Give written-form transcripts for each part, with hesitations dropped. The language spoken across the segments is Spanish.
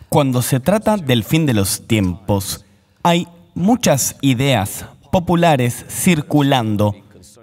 Cuando se trata del fin de los tiempos, hay muchas ideas populares circulando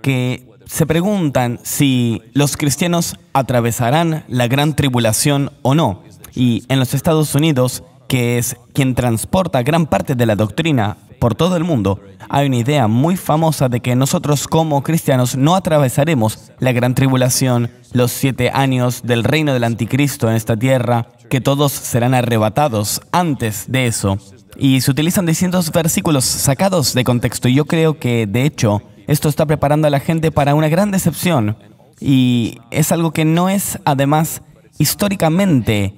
que se preguntan si los cristianos atravesarán la gran tribulación o no. Y en los Estados Unidos, que es quien transporta gran parte de la doctrina por todo el mundo, hay una idea muy famosa de que nosotros como cristianos no atravesaremos la gran tribulación, los 7 años del reino del anticristo en esta tierra, que todos serán arrebatados antes de eso. Y se utilizan distintos versículos sacados de contexto. Y yo creo que, de hecho, esto está preparando a la gente para una gran decepción. Y es algo que no es, además, históricamente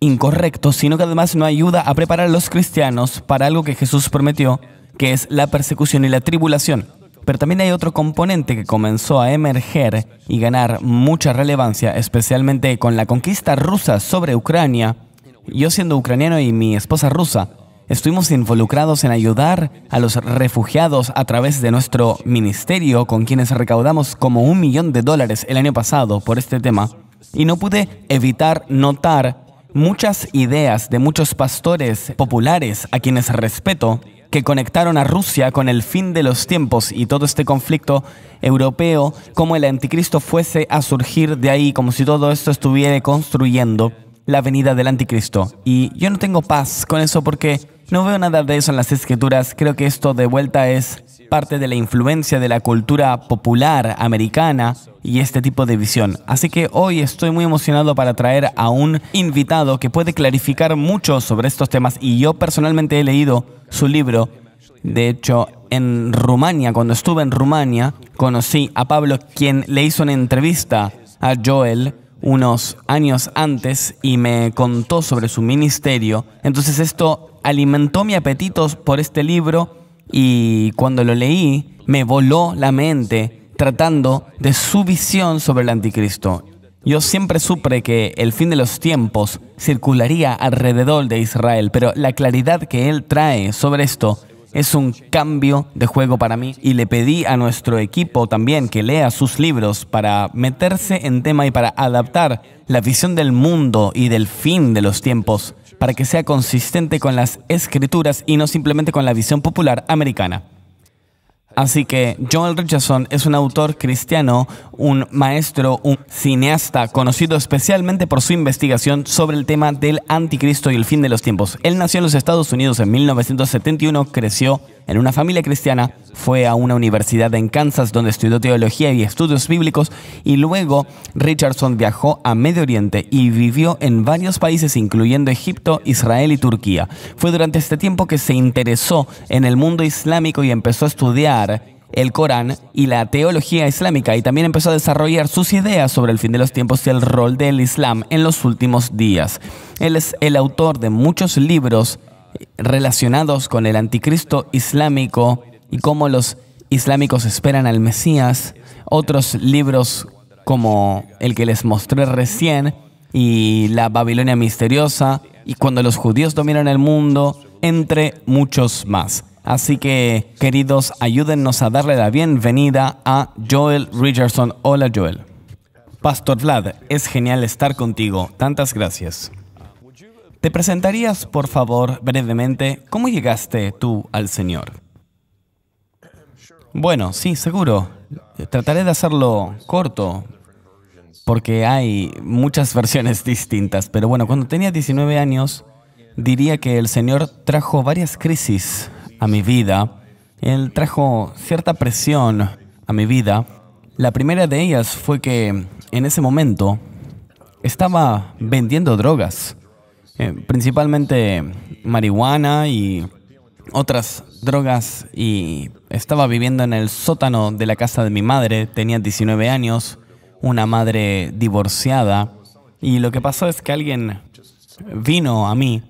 incorrecto, sino que además no ayuda a preparar a los cristianos para algo que Jesús prometió, que es la persecución y la tribulación. Pero también hay otro componente que comenzó a emerger y ganar mucha relevancia, especialmente con la conquista rusa sobre Ucrania. Yo, siendo ucraniano y mi esposa rusa, estuvimos involucrados en ayudar a los refugiados a través de nuestro ministerio, con quienes recaudamos como $1 millón el año pasado por este tema. Y no pude evitar notar muchas ideas de muchos pastores populares, a quienes respeto, que conectaron a Rusia con el fin de los tiempos y todo este conflicto europeo, como el anticristo fuese a surgir de ahí, como si todo esto estuviera construyendo la venida del anticristo. Y yo no tengo paz con eso porque no veo nada de eso en las escrituras. Creo que esto de vuelta es parte de la influencia de la cultura popular americana y este tipo de visión. Así que hoy estoy muy emocionado para traer a un invitado que puede clarificar mucho sobre estos temas, y yo personalmente he leído su libro. De hecho, en Rumania, cuando estuve en Rumania, conocí a Pablo, quien le hizo una entrevista a Joel unos años antes y me contó sobre su ministerio. Entonces esto alimentó mi apetito por este libro, y cuando lo leí me voló la mente tratando de su visión sobre el anticristo. Yo siempre supe que el fin de los tiempos circularía alrededor de Israel, pero la claridad que él trae sobre esto es un cambio de juego para mí, y le pedí a nuestro equipo también que lea sus libros para meterse en tema y para adaptar la visión del mundo y del fin de los tiempos para que sea consistente con las escrituras y no simplemente con la visión popular americana. Así que Joel Richardson es un autor cristiano, un maestro, un cineasta conocido especialmente por su investigación sobre el tema del anticristo y el fin de los tiempos. Él nació en los Estados Unidos en 1971, creció en una familia cristiana, fue a una universidad en Kansas donde estudió teología y estudios bíblicos, y luego Richardson viajó a Medio Oriente y vivió en varios países incluyendo Egipto, Israel y Turquía. Fue durante este tiempo que se interesó en el mundo islámico y empezó a estudiar el Corán y la teología islámica, y también empezó a desarrollar sus ideas sobre el fin de los tiempos y el rol del Islam en los últimos días. Él es el autor de muchos libros relacionados con el anticristo islámico y cómo los islámicos esperan al Mesías, otros libros como el que les mostré recién, y la Babilonia misteriosa, y cuando los judíos dominan el mundo, entre muchos más. Así que, queridos, ayúdennos a darle la bienvenida a Joel Richardson. Hola, Joel. Pastor Vlad, es genial estar contigo. Tantas gracias. ¿Te presentarías, por favor, brevemente, cómo llegaste tú al Señor? Bueno, sí, seguro. Trataré de hacerlo corto, porque hay muchas versiones distintas. Pero bueno, cuando tenía 19 años, diría que el Señor trajo varias crisis a mi vida. Él trajo cierta presión a mi vida. La primera de ellas fue que en ese momento estaba vendiendo drogas, principalmente marihuana y otras drogas, y estaba viviendo en el sótano de la casa de mi madre. Tenía 19 años, una madre divorciada, y lo que pasó es que alguien vino a mí,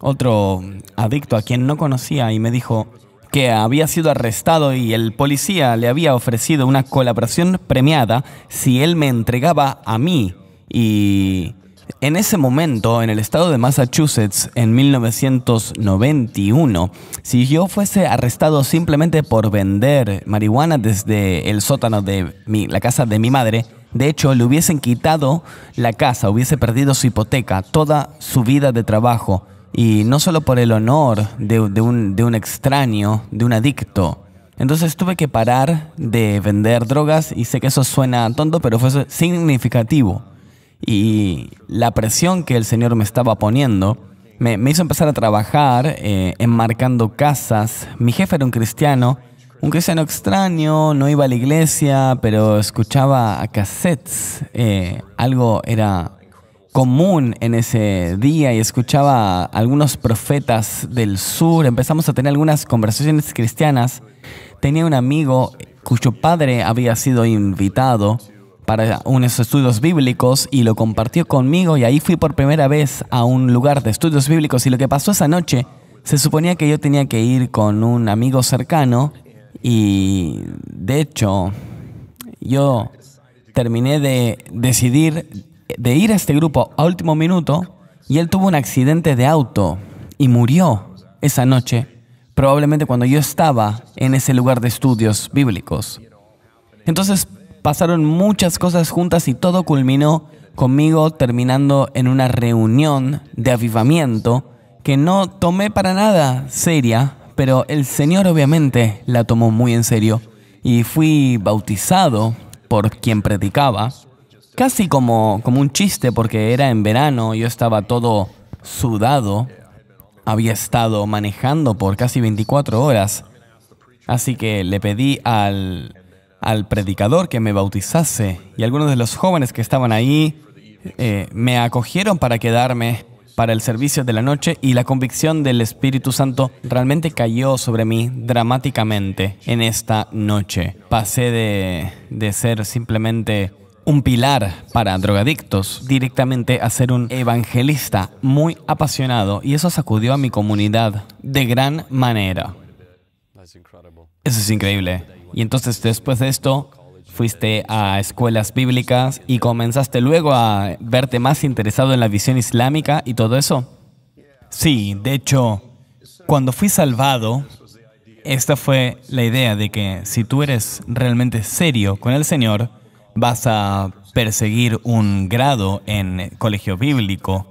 otro adicto a quien no conocía, y me dijo que había sido arrestado y el policía le había ofrecido una colaboración premiada si él me entregaba a mí. Y en ese momento, en el estado de Massachusetts, en 1991, si yo fuese arrestado simplemente por vender marihuana desde el sótano de la casa de mi madre, De hecho, le hubiesen quitado la casa, hubiese perdido su hipoteca, toda su vida de trabajo. Y no solo por el honor de un extraño, de un adicto. Entonces tuve que parar de vender drogas y sé que eso suena tonto, pero fue significativo. Y la presión que el Señor me estaba poniendo me hizo empezar a trabajar enmarcando casas. Mi jefe era un cristiano extraño, no iba a la iglesia, pero escuchaba a cassettes. Algo era común en ese día y escuchaba a algunos profetas del sur. Empezamos a tener algunas conversaciones cristianas. Tenía un amigo cuyo padre había sido invitado para unos estudios bíblicos y lo compartió conmigo, y ahí fui por primera vez a un lugar de estudios bíblicos. Y lo que pasó esa noche, se suponía que yo tenía que ir con un amigo cercano y de hecho yo terminé de decidir de ir a este grupo a último minuto y él tuvo un accidente de auto y murió esa noche, probablemente cuando yo estaba en ese lugar de estudios bíblicos. Entonces pasaron muchas cosas juntas y todo culminó conmigo terminando en una reunión de avivamiento que no tomé para nada seria, pero el Señor obviamente la tomó muy en serio y fui bautizado por quien predicaba, casi como un chiste porque era en verano, yo estaba todo sudado, había estado manejando por casi 24 horas, así que le pedí al predicador que me bautizase y algunos de los jóvenes que estaban ahí me acogieron para quedarme para el servicio de la noche y la convicción del Espíritu Santo realmente cayó sobre mí dramáticamente en esta noche. Pasé de ser simplemente un pilar para drogadictos directamente a ser un evangelista muy apasionado y eso sacudió a mi comunidad de gran manera. Eso es increíble. Y entonces después de esto fuiste a escuelas bíblicas y comenzaste luego a verte más interesado en la visión islámica y todo eso. Sí, de hecho, cuando fui salvado, esta fue la idea de que si tú eres realmente serio con el Señor, vas a perseguir un grado en colegio bíblico.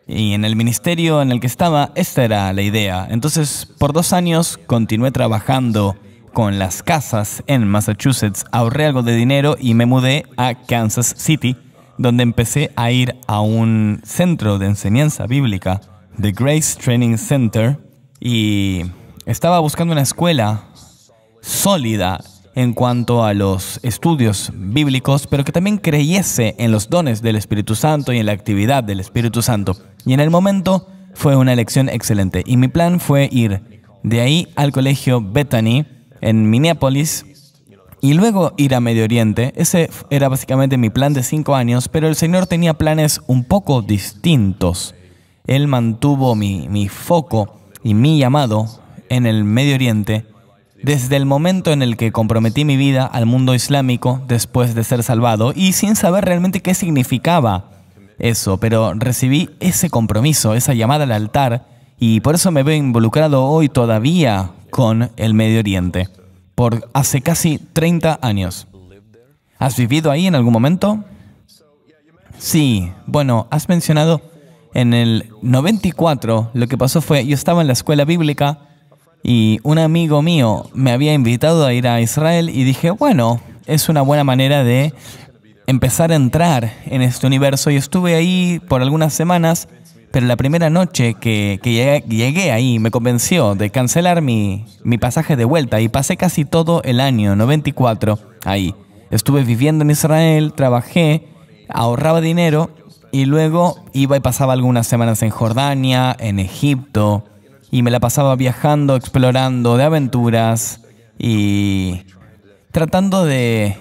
Y en el ministerio en el que estaba, esta era la idea. Entonces, por 2 años continué trabajando con las casas en Massachusetts, ahorré algo de dinero y me mudé a Kansas City, donde empecé a ir a un centro de enseñanza bíblica, The Grace Training Center, y estaba buscando una escuela sólida en cuanto a los estudios bíblicos, pero que también creyese en los dones del Espíritu Santo y en la actividad del Espíritu Santo. Y en el momento fue una elección excelente. Y mi plan fue ir de ahí al colegio Bethany en Minneapolis y luego ir a Medio Oriente. Ese era básicamente mi plan de 5 años, pero el Señor tenía planes un poco distintos. Él mantuvo mi foco y mi llamado en el Medio Oriente desde el momento en el que comprometí mi vida al mundo islámico después de ser salvado y sin saber realmente qué significaba eso, pero recibí ese compromiso, esa llamada al altar y por eso me veo involucrado hoy todavía con el Medio Oriente, por hace casi 30 años. ¿Has vivido ahí en algún momento? Sí, bueno, has mencionado en el 94, lo que pasó fue, yo estaba en la escuela bíblica y un amigo mío me había invitado a ir a Israel y dije, bueno, es una buena manera de empezar a entrar en este universo y estuve ahí por algunas semanas, pero la primera noche que llegué ahí me convenció de cancelar mi pasaje de vuelta y pasé casi todo el año 94 ahí. Estuve viviendo en Israel, trabajé, ahorraba dinero y luego iba y pasaba algunas semanas en Jordania, en Egipto y me la pasaba viajando, explorando de aventuras y tratando de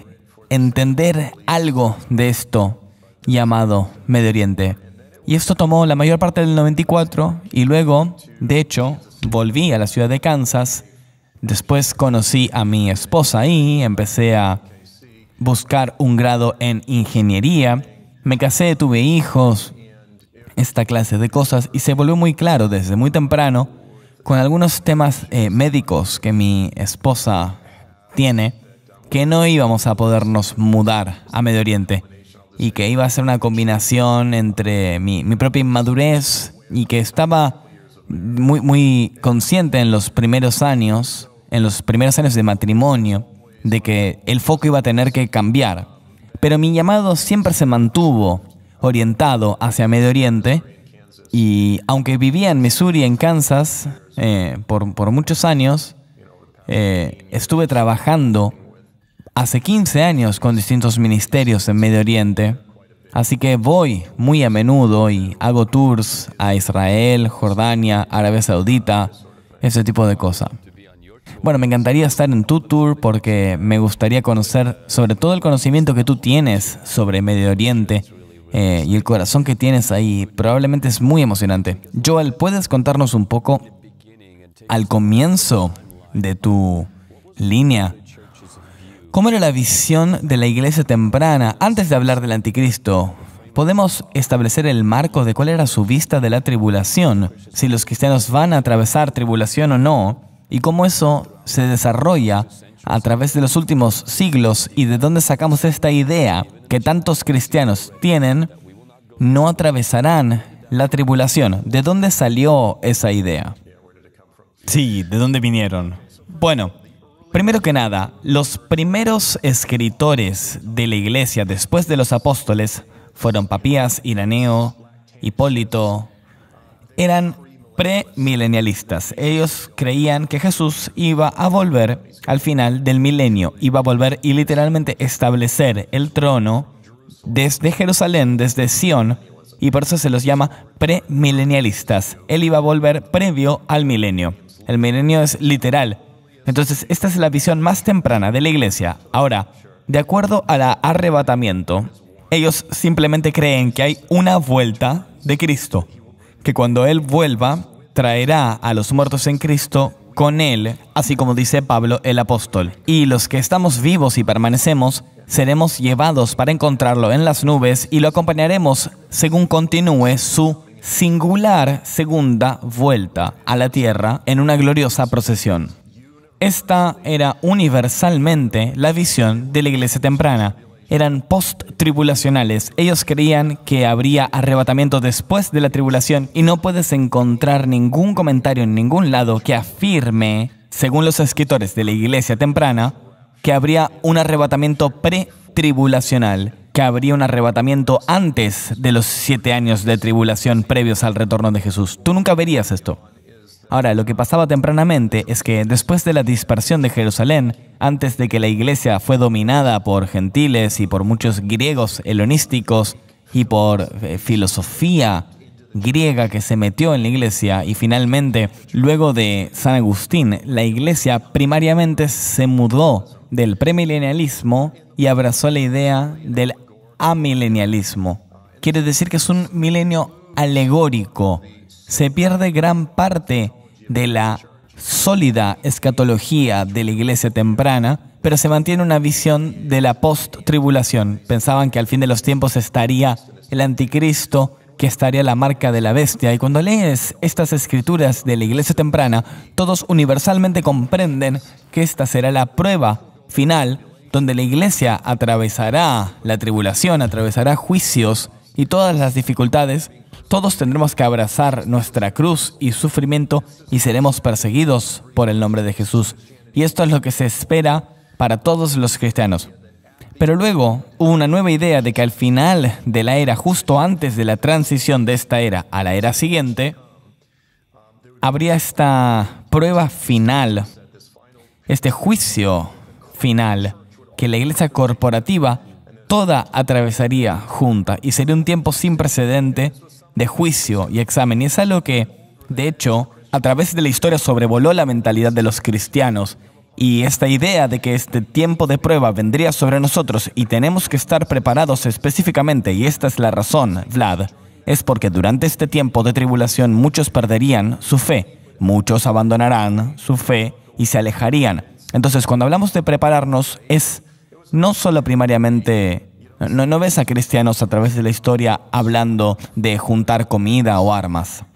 entender algo de esto llamado Medio Oriente. Y esto tomó la mayor parte del 94 y luego, de hecho, volví a la ciudad de Kansas. Después conocí a mi esposa ahí, empecé a buscar un grado en ingeniería, me casé, tuve hijos, esta clase de cosas y se volvió muy claro desde muy temprano con algunos temas médicos que mi esposa tiene. que no íbamos a podernos mudar a Medio Oriente y que iba a ser una combinación entre mi propia inmadurez y que estaba muy consciente en los primeros años de matrimonio, de que el foco iba a tener que cambiar. Pero mi llamado siempre se mantuvo orientado hacia Medio Oriente y aunque vivía en Missouri, en Kansas, por muchos años, estuve trabajando hace 15 años con distintos ministerios en Medio Oriente. Así que voy muy a menudo y hago tours a Israel, Jordania, Arabia Saudita, ese tipo de cosas. Bueno, me encantaría estar en tu tour porque me gustaría conocer sobre todo el conocimiento que tú tienes sobre Medio Oriente y el corazón que tienes ahí. Probablemente es muy emocionante. Joel, ¿puedes contarnos un poco al comienzo de tu línea? ¿Cómo era la visión de la iglesia temprana antes de hablar del anticristo? ¿Podemos establecer el marco de cuál era su vista de la tribulación? Si los cristianos van a atravesar tribulación o no, y cómo eso se desarrolla a través de los últimos siglos y de dónde sacamos esta idea que tantos cristianos tienen, no atravesarán la tribulación. ¿De dónde salió esa idea? Sí, ¿de dónde vinieron? Bueno, primero que nada, los primeros escritores de la iglesia después de los apóstoles fueron Papías, Ireneo, Hipólito. Eran premilenialistas. Ellos creían que Jesús iba a volver al final del milenio, iba a volver y literalmente establecer el trono desde Jerusalén, desde Sión, y por eso se los llama premilenialistas. Él iba a volver previo al milenio. El milenio es literal. Entonces, esta es la visión más temprana de la iglesia. Ahora, de acuerdo al arrebatamiento, ellos simplemente creen que hay una vuelta de Cristo, que cuando Él vuelva, traerá a los muertos en Cristo con Él, así como dice Pablo el apóstol. Y los que estamos vivos y permanecemos, seremos llevados para encontrarlo en las nubes y lo acompañaremos según continúe su singular segunda vuelta a la tierra en una gloriosa procesión. Esta era universalmente la visión de la iglesia temprana. Eran post-tribulacionales. Ellos creían que habría arrebatamiento después de la tribulación y no puedes encontrar ningún comentario en ningún lado que afirme, según los escritores de la iglesia temprana, que habría un arrebatamiento pre-tribulacional, que habría un arrebatamiento antes de los 7 años de tribulación previos al retorno de Jesús. Tú nunca verías esto. Ahora, lo que pasaba tempranamente es que después de la dispersión de Jerusalén, antes de que la iglesia fue dominada por gentiles y por muchos griegos helenísticos y por filosofía griega que se metió en la iglesia, y finalmente, luego de San Agustín, la iglesia primariamente se mudó del premilenialismo y abrazó la idea del amilenialismo. Quiere decir que es un milenio alegórico. Se pierde gran parte de la sólida escatología de la iglesia temprana, pero se mantiene una visión de la post-tribulación. Pensaban que al fin de los tiempos estaría el anticristo, que estaría la marca de la bestia. Y cuando lees estas escrituras de la iglesia temprana, todos universalmente comprenden que esta será la prueba final, donde la iglesia atravesará la tribulación, atravesará juicios y todas las dificultades. Todos tendremos que abrazar nuestra cruz y sufrimiento y seremos perseguidos por el nombre de Jesús. Y esto es lo que se espera para todos los cristianos. Pero luego hubo una nueva idea de que al final de la era, justo antes de la transición de esta era a la era siguiente, habría esta prueba final, este juicio final, que la iglesia corporativa toda atravesaría junta y sería un tiempo sin precedente de juicio y examen. Y es algo que, de hecho, a través de la historia sobrevoló la mentalidad de los cristianos. Y esta idea de que este tiempo de prueba vendría sobre nosotros y tenemos que estar preparados específicamente, y esta es la razón, Vlad, es porque durante este tiempo de tribulación muchos perderían su fe, muchos abandonarán su fe y se alejarían. Entonces, cuando hablamos de prepararnos, es no solo primariamente... No ves a cristianos a través de la historia hablando de juntar comida o armas.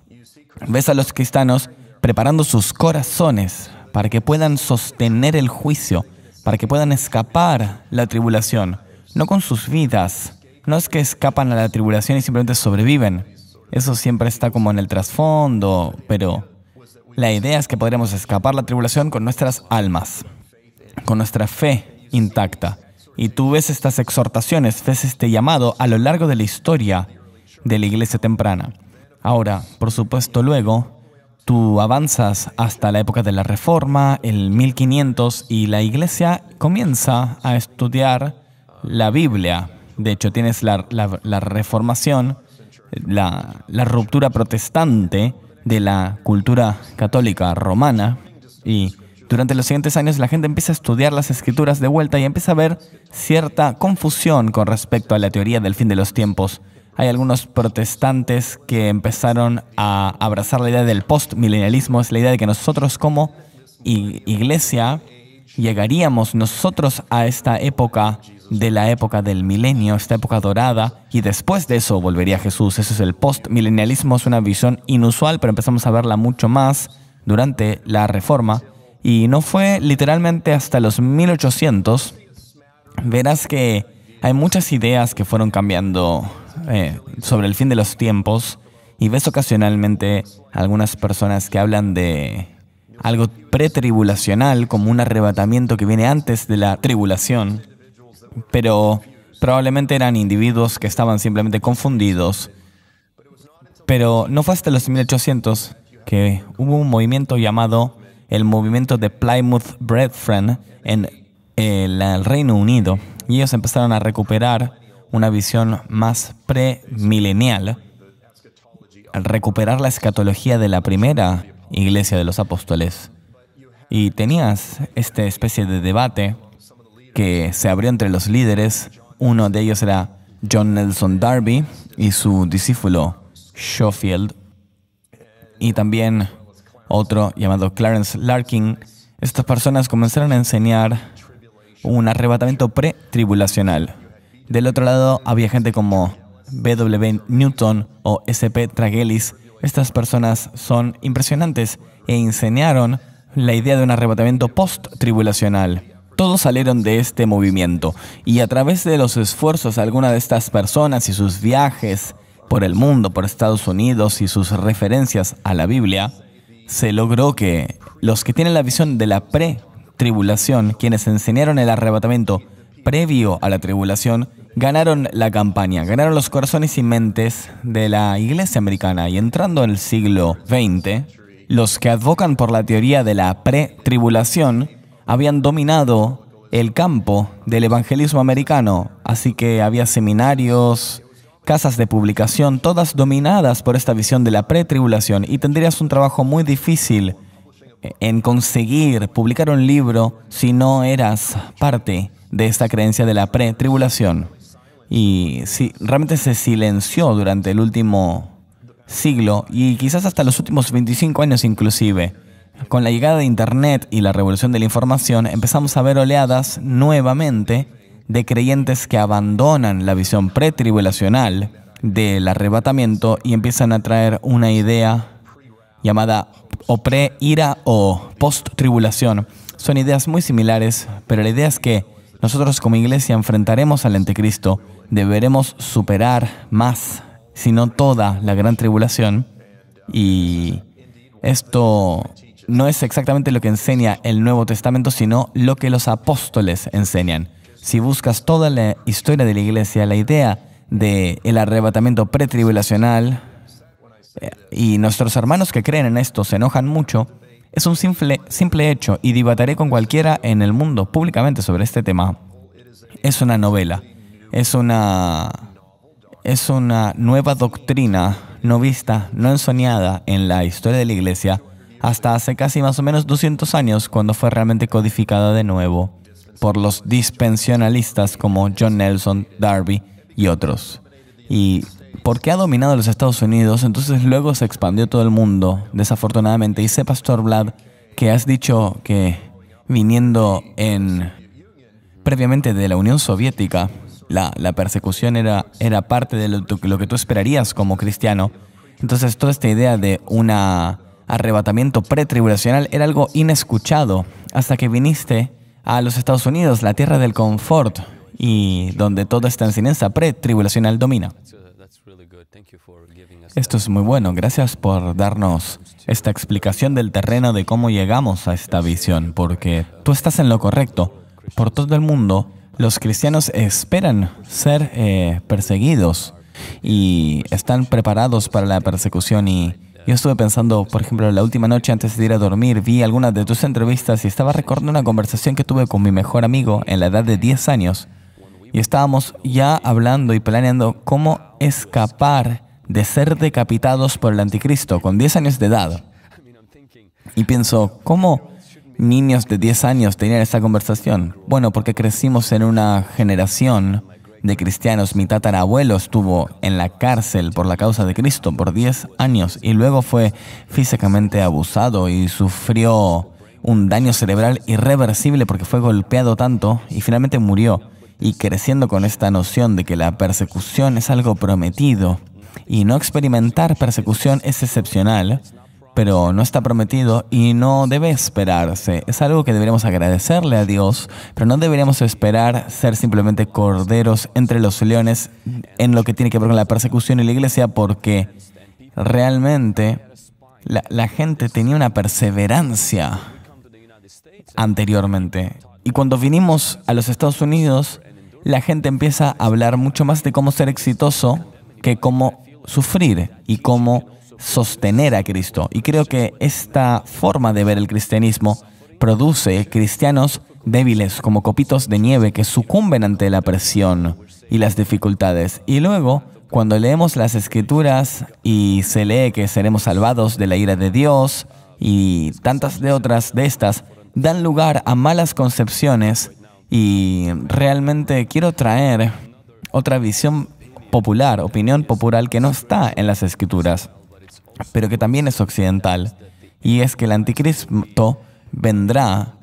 Ves a los cristianos preparando sus corazones para que puedan sostener el juicio, para que puedan escapar la tribulación, no con sus vidas. No es que escapan a la tribulación y simplemente sobreviven. Eso siempre está como en el trasfondo, pero la idea es que podremos escapar la tribulación con nuestras almas, con nuestra fe intacta. Y tú ves estas exhortaciones, ves este llamado a lo largo de la historia de la iglesia temprana. Ahora, por supuesto, luego, tú avanzas hasta la época de la Reforma, el 1500, y la iglesia comienza a estudiar la Biblia. De hecho, tienes la reformación, la ruptura protestante de la cultura católica romana, y durante los siguientes años la gente empieza a estudiar las Escrituras de vuelta y empieza a ver cierta confusión con respecto a la teoría del fin de los tiempos. Hay algunos protestantes que empezaron a abrazar la idea del postmilenialismo, es la idea de que nosotros como iglesia llegaríamos nosotros a esta época de la época del milenio, esta época dorada, y después de eso volvería Jesús. Eso es el postmilenialismo, es una visión inusual, pero empezamos a verla mucho más durante la Reforma. Y no fue literalmente hasta los 1800, verás que hay muchas ideas que fueron cambiando sobre el fin de los tiempos, y ves ocasionalmente algunas personas que hablan de algo pretribulacional, como un arrebatamiento que viene antes de la tribulación, pero probablemente eran individuos que estaban simplemente confundidos. Pero no fue hasta los 1800 que hubo un movimiento llamado el movimiento de Plymouth Brethren en el Reino Unido, y ellos empezaron a recuperar una visión más premilenial, al recuperar la escatología de la primera iglesia de los apóstoles. Y tenías esta especie de debate que se abrió entre los líderes. Uno de ellos era John Nelson Darby y su discípulo Schofield, y también otro llamado Clarence Larkin. Estas personas comenzaron a enseñar un arrebatamiento pre-tribulacional. Del otro lado había gente como W. Newton o S.P. Tragelis. Estas personas son impresionantes e enseñaron la idea de un arrebatamiento post-tribulacional. Todos salieron de este movimiento, y a través de los esfuerzos de algunas de estas personas y sus viajes por el mundo, por Estados Unidos, y sus referencias a la Biblia, se logró que los que tienen la visión de la pre-tribulación, quienes enseñaron el arrebatamiento previo a la tribulación, ganaron la campaña, ganaron los corazones y mentes de la iglesia americana. Y entrando en el siglo XX, los que advocan por la teoría de la pre-tribulación habían dominado el campo del evangelismo americano. Así que había seminarios, casas de publicación, todas dominadas por esta visión de la pretribulación, y tendrías un trabajo muy difícil en conseguir publicar un libro si no eras parte de esta creencia de la pretribulación. Y sí, realmente se silenció durante el último siglo, y quizás hasta los últimos 25 años inclusive. Con la llegada de Internet y la revolución de la información, empezamos a ver oleadas nuevamente de creyentes que abandonan la visión pretribulacional del arrebatamiento y empiezan a traer una idea llamada o pre-ira o post-tribulación. Son ideas muy similares, pero la idea es que nosotros como iglesia enfrentaremos al anticristo, deberemos superar más, si no toda, la gran tribulación, y esto no es exactamente lo que enseña el Nuevo Testamento, sino lo que los apóstoles enseñan. Si buscas toda la historia de la iglesia, la idea del arrebatamiento pretribulacional, y nuestros hermanos que creen en esto se enojan mucho, es un simple hecho, y debatiré con cualquiera en el mundo públicamente sobre este tema. Es una novela, es una nueva doctrina no vista, no ensoñada en la historia de la iglesia hasta hace casi más o menos 200 años, cuando fue realmente codificada de nuevo por los dispensionalistas como John Nelson, Darby y otros. Y porque ha dominado los Estados Unidos, entonces luego se expandió todo el mundo, desafortunadamente. Y sé, Pastor Vlad, que has dicho que viniendo previamente de la Unión Soviética, la persecución era parte de lo que tú esperarías como cristiano. Entonces toda esta idea de un arrebatamiento pretribulacional era algo inescuchado hasta que viniste a los Estados Unidos, la tierra del confort, y donde toda esta enseñanza pre-tribulacional domina. Esto es muy bueno. Gracias por darnos esta explicación del terreno de cómo llegamos a esta visión, porque tú estás en lo correcto. Por todo el mundo, los cristianos esperan ser perseguidos y están preparados para la persecución. Y yo estuve pensando, por ejemplo, la última noche antes de ir a dormir, vi algunas de tus entrevistas y estaba recordando una conversación que tuve con mi mejor amigo en la edad de 10 años. Y estábamos ya hablando y planeando cómo escapar de ser decapitados por el anticristo con 10 años de edad. Y pienso, ¿cómo niños de 10 años tenían esta conversación? Bueno, porque crecimos en una generación de cristianos. Mi tatarabuelo estuvo en la cárcel por la causa de Cristo por 10 años y luego fue físicamente abusado y sufrió un daño cerebral irreversible porque fue golpeado tanto y finalmente murió. Y creciendo con esta noción de que la persecución es algo prometido y no experimentar persecución es excepcional, pero no está prometido y no debe esperarse. Es algo que deberíamos agradecerle a Dios, pero no deberíamos esperar ser simplemente corderos entre los leones en lo que tiene que ver con la persecución y la iglesia, porque realmente la gente tenía una perseverancia anteriormente. Y cuando vinimos a los Estados Unidos, la gente empieza a hablar mucho más de cómo ser exitoso que cómo sufrir y cómo sostener a Cristo. Y creo que esta forma de ver el cristianismo produce cristianos débiles como copitos de nieve que sucumben ante la presión y las dificultades. Y luego, cuando leemos las Escrituras y se lee que seremos salvados de la ira de Dios y tantas de otras de estas, dan lugar a malas concepciones. Y realmente quiero traer otra visión popular, opinión popular que no está en las Escrituras, pero que también es occidental. Y es que el anticristo vendrá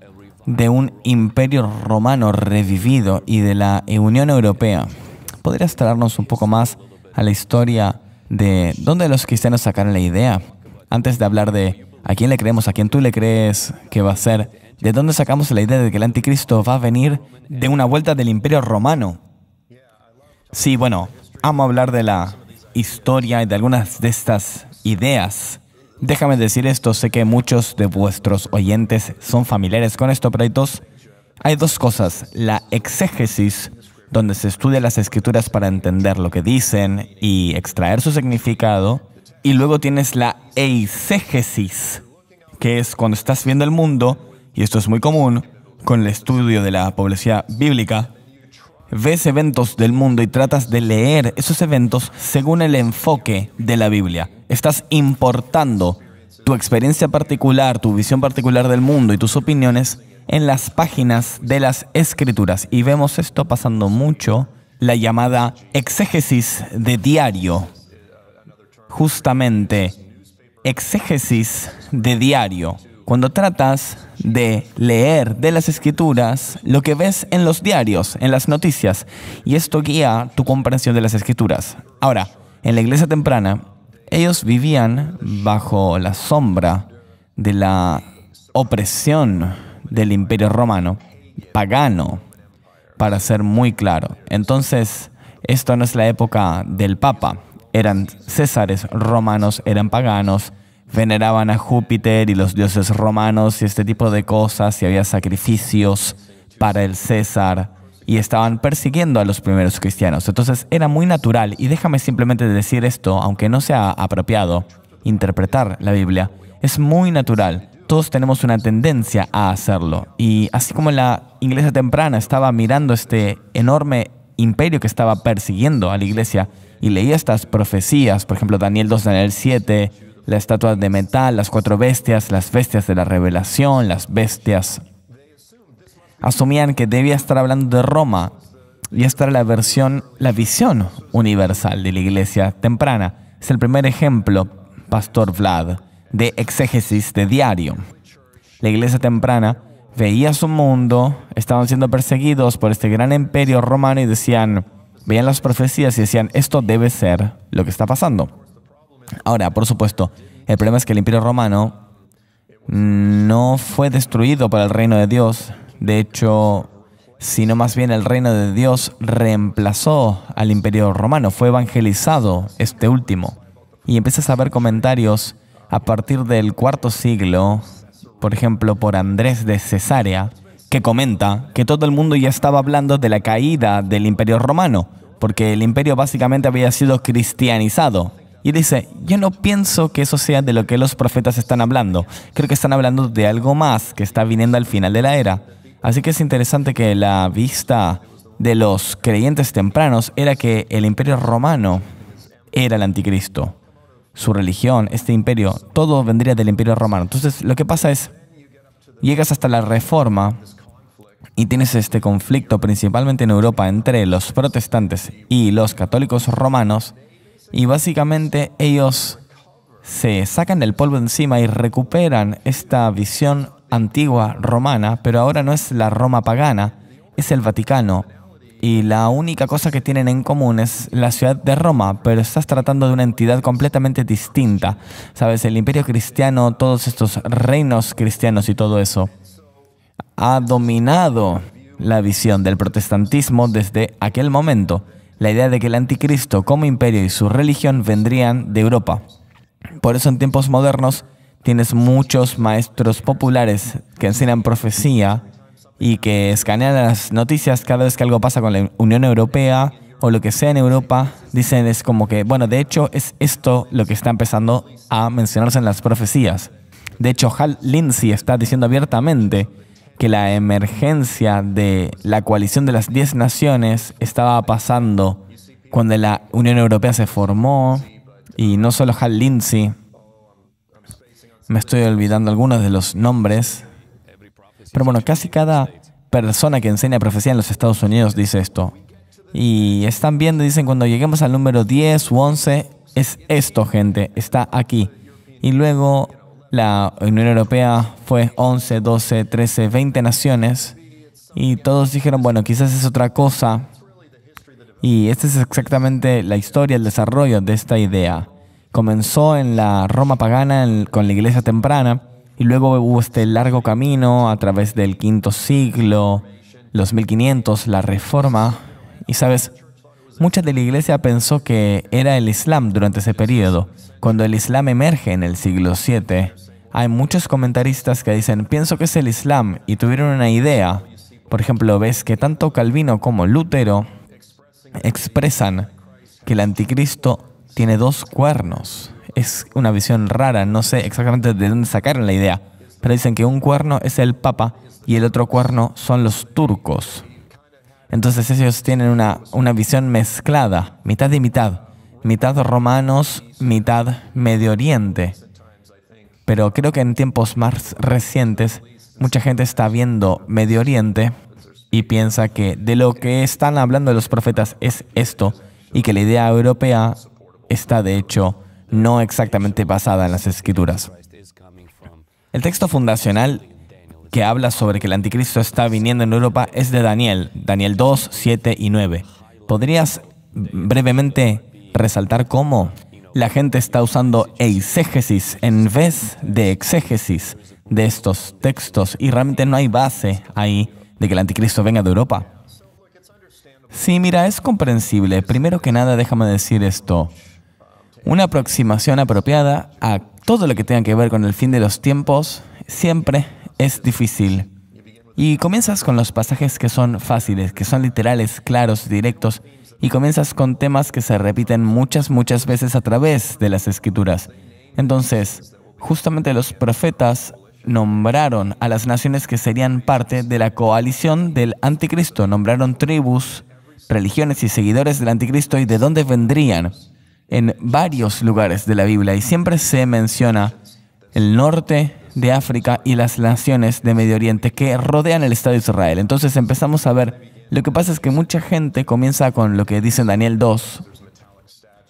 de un imperio romano revivido y de la Unión Europea. ¿Podrías traernos un poco más a la historia de dónde los cristianos sacaron la idea? Antes de hablar de a quién le creemos, a quién tú le crees que va a ser, ¿de dónde sacamos la idea de que el anticristo va a venir de una vuelta del Imperio Romano? Sí, bueno, amo hablar de la historia y de algunas de estas ideas. Déjame decir esto, sé que muchos de vuestros oyentes son familiares con esto, pero hay dos cosas. La exégesis, donde se estudia las Escrituras para entender lo que dicen y extraer su significado. Y luego tienes la eisegesis, que es cuando estás viendo el mundo, y esto es muy común con el estudio de la apología bíblica, ves eventos del mundo y tratas de leer esos eventos según el enfoque de la Biblia. Estás importando tu experiencia particular, tu visión particular del mundo y tus opiniones en las páginas de las Escrituras. Y vemos esto pasando mucho, la llamada exégesis de diario. Justamente, exégesis de diario. Cuando tratas de leer de las Escrituras lo que ves en los diarios, en las noticias, y esto guía tu comprensión de las Escrituras. Ahora, en la iglesia temprana, ellos vivían bajo la sombra de la opresión del Imperio Romano, pagano, para ser muy claro. Entonces, esto no es la época del Papa. Eran césares romanos, eran paganos, veneraban a Júpiter y los dioses romanos y este tipo de cosas, y había sacrificios para el César, y estaban persiguiendo a los primeros cristianos. Entonces era muy natural, y déjame simplemente decir esto, aunque no sea apropiado interpretar la Biblia, es muy natural. Todos tenemos una tendencia a hacerlo. Y así como la iglesia temprana estaba mirando este enorme imperio que estaba persiguiendo a la iglesia y leía estas profecías, por ejemplo, Daniel 2, Daniel 7, la estatua de metal, las 4 bestias, las bestias de la revelación, las bestias, asumían que debía estar hablando de Roma, y esta era la visión universal de la iglesia temprana. Es el primer ejemplo, Pastor Vlad, de exégesis de diario. La iglesia temprana veía su mundo, estaban siendo perseguidos por este gran imperio romano y veían las profecías y decían, esto debe ser lo que está pasando. Ahora, por supuesto, el problema es que el imperio romano no fue destruido por el reino de Dios, De hecho, sino más bien el reino de Dios reemplazó al Imperio Romano, fue evangelizado este último. Y empiezas a ver comentarios a partir del IV siglo, por ejemplo, por Andrés de Cesarea, que comenta que todo el mundo ya estaba hablando de la caída del Imperio Romano, porque el imperio básicamente había sido cristianizado. Y dice, yo no pienso que eso sea de lo que los profetas están hablando. Creo que están hablando de algo más que está viniendo al final de la era. Así que es interesante que la vista de los creyentes tempranos era que el Imperio Romano era el anticristo. Su religión, este imperio, todo vendría del Imperio Romano. Entonces, lo que pasa es, llegas hasta la Reforma y tienes este conflicto principalmente en Europa entre los protestantes y los católicos romanos, y básicamente ellos se sacan el polvo encima y recuperan esta visión antigua romana, pero ahora no es la Roma pagana, es el Vaticano. Y la única cosa que tienen en común es la ciudad de Roma, pero estás tratando de una entidad completamente distinta. ¿Sabes? El imperio cristiano, todos estos reinos cristianos y todo eso, ha dominado la visión del protestantismo desde aquel momento. La idea de que el anticristo como imperio y su religión vendrían de Europa. Por eso en tiempos modernos tienes muchos maestros populares que enseñan profecía y que escanean las noticias cada vez que algo pasa con la Unión Europea o lo que sea en Europa. Dicen es como que, bueno, de hecho es esto lo que está empezando a mencionarse en las profecías. De hecho, Hal Lindsey está diciendo abiertamente que la emergencia de la coalición de las 10 naciones estaba pasando cuando la Unión Europea se formó. Y no solo Hal Lindsey, me estoy olvidando algunos de los nombres, pero bueno, casi cada persona que enseña profecía en los Estados Unidos dice esto. Y están viendo, dicen, cuando lleguemos al número 10 u 11, es esto, gente, está aquí. Y luego la Unión Europea fue 11, 12, 13, 20 naciones, y todos dijeron, bueno, quizás es otra cosa. Y esta es exactamente la historia, el desarrollo de esta idea. Comenzó en la Roma pagana con la iglesia temprana, y luego hubo este largo camino a través del V siglo, los 1500, la Reforma. Y sabes, mucha de la iglesia pensó que era el Islam durante ese periodo. Cuando el Islam emerge en el siglo VII, hay muchos comentaristas que dicen, pienso que es el Islam, y tuvieron una idea. Por ejemplo, ves que tanto Calvino como Lutero expresan que el anticristo tiene 2 cuernos. Es una visión rara, no sé exactamente de dónde sacaron la idea, pero dicen que un cuerno es el Papa y el otro cuerno son los turcos. Entonces ellos tienen una visión mezclada, mitad y mitad. Mitad romanos, mitad Medio Oriente. Pero creo que en tiempos más recientes, mucha gente está viendo Medio Oriente y piensa que de lo que están hablando los profetas es esto, y que la idea europea está, de hecho, no exactamente basada en las Escrituras. El texto fundacional que habla sobre que el anticristo está viniendo en Europa es de Daniel 2, 7 y 9. ¿Podrías brevemente resaltar cómo la gente está usando eisegesis en vez de exégesis de estos textos y realmente no hay base ahí de que el anticristo venga de Europa? Sí, mira, es comprensible. Primero que nada, déjame decir esto. Una aproximación apropiada a todo lo que tenga que ver con el fin de los tiempos siempre es difícil. Y comienzas con los pasajes que son fáciles, que son literales, claros, directos, y comienzas con temas que se repiten muchas veces a través de las Escrituras. Entonces, justamente los profetas nombraron a las naciones que serían parte de la coalición del anticristo. Nombraron tribus, religiones y seguidores del anticristo y de dónde vendrían en varios lugares de la Biblia. Y siempre se menciona el norte de África y las naciones de Medio Oriente que rodean el Estado de Israel. Entonces empezamos a ver, lo que pasa es que mucha gente comienza con lo que dice Daniel 2,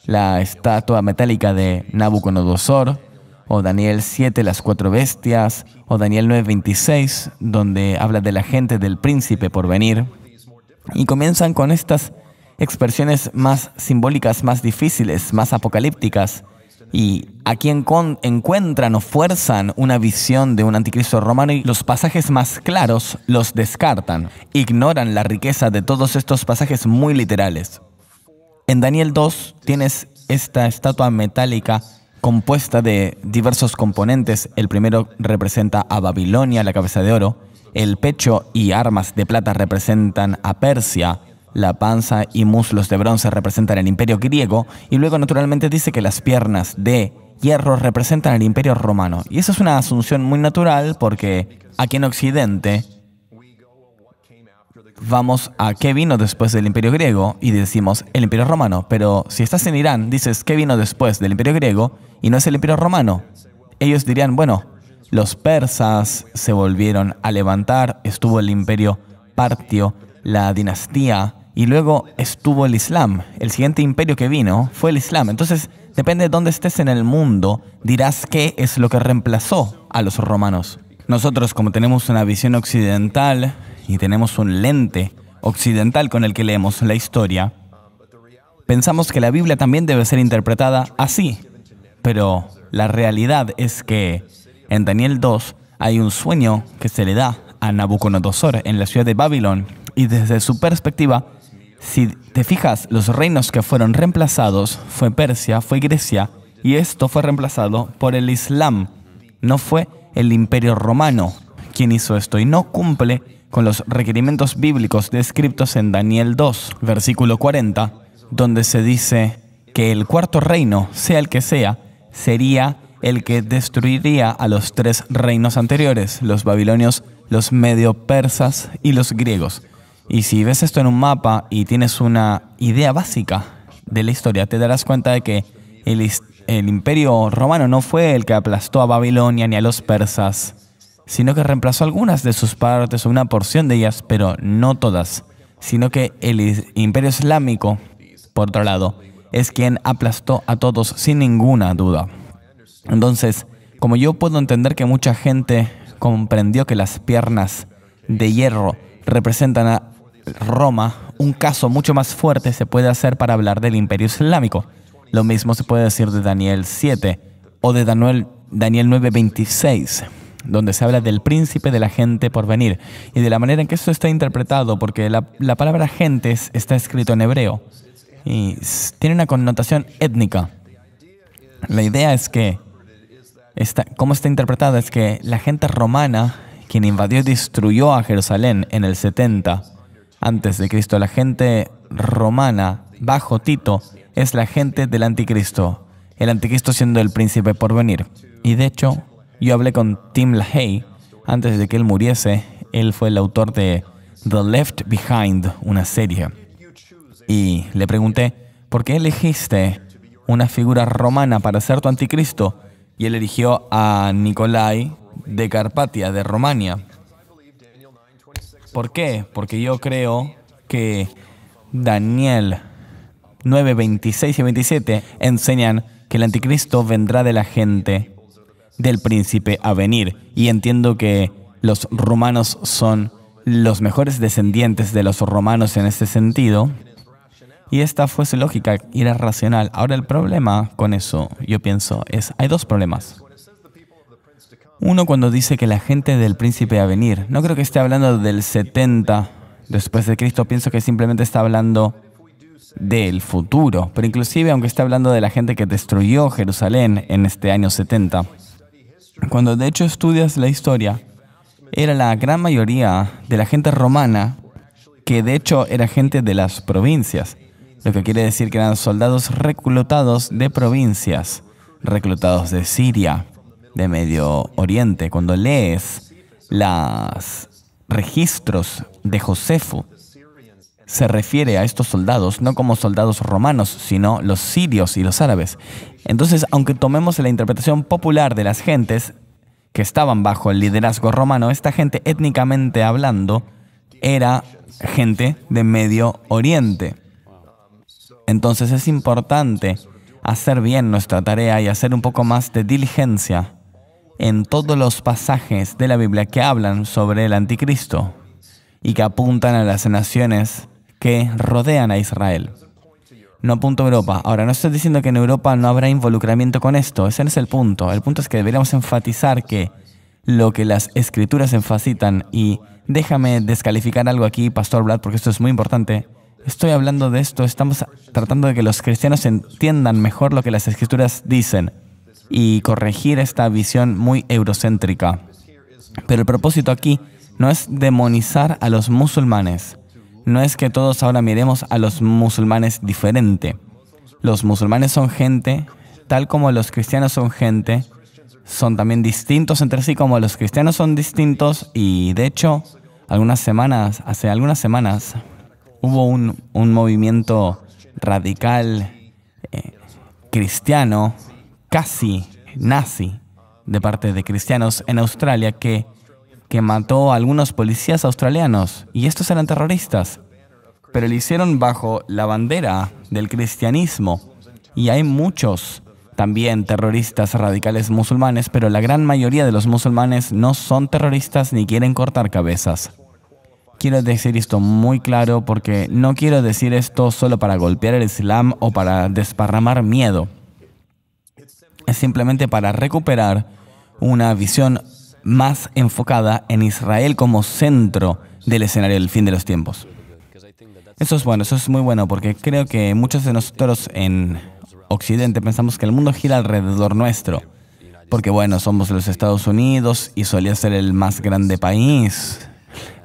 la estatua metálica de Nabucodonosor, o Daniel 7, las 4 bestias, o Daniel 9:26, donde habla de la gente del príncipe por venir. Y comienzan con estas expresiones más simbólicas, más difíciles, más apocalípticas. Y aquí encuentran o fuerzan una visión de un anticristo romano y los pasajes más claros los descartan. Ignoran la riqueza de todos estos pasajes muy literales. En Daniel 2 tienes esta estatua metálica compuesta de diversos componentes. El primero representa a Babilonia, la cabeza de oro. El pecho y armas de plata representan a Persia. La panza y muslos de bronce representan el imperio griego. Y luego, naturalmente, dice que las piernas de hierro representan el imperio romano. Y eso es una asunción muy natural porque aquí en Occidente vamos a qué vino después del imperio griego y decimos el imperio romano. Pero si estás en Irán, dices qué vino después del imperio griego y no es el imperio romano. Ellos dirían, bueno, los persas se volvieron a levantar, estuvo el imperio partio, la dinastía, y luego estuvo el Islam. El siguiente imperio que vino fue el Islam. Entonces, depende de dónde estés en el mundo, dirás qué es lo que reemplazó a los romanos. Nosotros, como tenemos una visión occidental y tenemos un lente occidental con el que leemos la historia, pensamos que la Biblia también debe ser interpretada así. Pero la realidad es que en Daniel 2 hay un sueño que se le da a Nabucodonosor en la ciudad de Babilón. Y desde su perspectiva, si te fijas, los reinos que fueron reemplazados fue Persia, fue Grecia, y esto fue reemplazado por el Islam. No fue el imperio romano quien hizo esto y no cumple con los requerimientos bíblicos descritos en Daniel 2, versículo 40, donde se dice que el cuarto reino, sea el que sea, sería el que destruiría a los tres reinos anteriores, los babilonios, los medio-persas y los griegos. Y si ves esto en un mapa y tienes una idea básica de la historia, te darás cuenta de que el imperio romano no fue el que aplastó a Babilonia ni a los persas, sino que reemplazó algunas de sus partes o una porción de ellas, pero no todas, sino que el imperio islámico, por otro lado, es quien aplastó a todos sin ninguna duda. Entonces, como yo puedo entender que mucha gente comprendió que las piernas de hierro representan a Roma, un caso mucho más fuerte se puede hacer para hablar del imperio islámico. Lo mismo se puede decir de Daniel 7 o de Daniel 9:26, donde se habla del príncipe de la gente por venir y de la manera en que esto está interpretado, porque la palabra gentes está escrito en hebreo y tiene una connotación étnica. La idea es que, cómo está interpretada, es que la gente romana, quien invadió y destruyó a Jerusalén en el 70 antes de Cristo, la gente romana bajo Tito es la gente del anticristo, el anticristo siendo el príncipe por venir. Y de hecho, yo hablé con Tim LaHaye antes de que él muriese. Él fue el autor de The Left Behind, una serie. Y le pregunté, ¿por qué elegiste una figura romana para ser tu anticristo? Y él eligió a Nicolai de Carpatia, de Romania. ¿Por qué? Porque yo creo que Daniel 9, 26 y 27 enseñan que el anticristo vendrá de la gente del príncipe a venir. Y entiendo que los romanos son los mejores descendientes de los romanos en este sentido. Y esta fue su lógica, y era racional. Ahora el problema con eso, yo pienso, hay dos problemas. Uno, cuando dice que la gente del príncipe a venir, no creo que esté hablando del 70 después de Cristo, pienso que simplemente está hablando del futuro. Pero inclusive, aunque esté hablando de la gente que destruyó Jerusalén en este año 70, cuando de hecho estudias la historia, era la gran mayoría de la gente romana que de hecho era gente de las provincias, lo que quiere decir que eran soldados reclutados de provincias, reclutados de Siria, de Medio Oriente. Cuando lees los registros de Josefo, se refiere a estos soldados no como soldados romanos, sino los sirios y los árabes. Entonces, aunque tomemos la interpretación popular de las gentes que estaban bajo el liderazgo romano, esta gente, étnicamente hablando, era gente de Medio Oriente. Entonces es importante hacer bien nuestra tarea y hacer un poco más de diligencia en todos los pasajes de la Biblia que hablan sobre el anticristo y que apuntan a las naciones que rodean a Israel. no apunto a Europa. Ahora, no estoy diciendo que en Europa no habrá involucramiento con esto, ese no es el punto. El punto es que deberíamos enfatizar que lo que las escrituras enfatizan, y déjame descalificar algo aquí, Pastor Vlad, porque esto es muy importante. Estoy hablando de esto, estamos tratando de que los cristianos entiendan mejor lo que las escrituras dicen y corregir esta visión muy eurocéntrica. Pero el propósito aquí no es demonizar a los musulmanes. No es que todos ahora miremos a los musulmanes diferente. Los musulmanes son gente, tal como los cristianos son gente, son también distintos entre sí como los cristianos son distintos, y de hecho, hace algunas semanas, hubo un movimiento radical cristiano, casi nazi, de parte de cristianos en Australia que mató a algunos policías australianos, y estos eran terroristas, pero lo hicieron bajo la bandera del cristianismo. Y hay muchos también terroristas radicales musulmanes, pero la gran mayoría de los musulmanes no son terroristas ni quieren cortar cabezas. Quiero decir esto muy claro porque no quiero decir esto solo para golpear el Islam o para desparramar miedo. Es simplemente para recuperar una visión más enfocada en Israel como centro del escenario del fin de los tiempos. Eso es bueno, eso es muy bueno, porque creo que muchos de nosotros en Occidente pensamos que el mundo gira alrededor nuestro. Porque bueno, somos los Estados Unidos y solía ser el más grande país.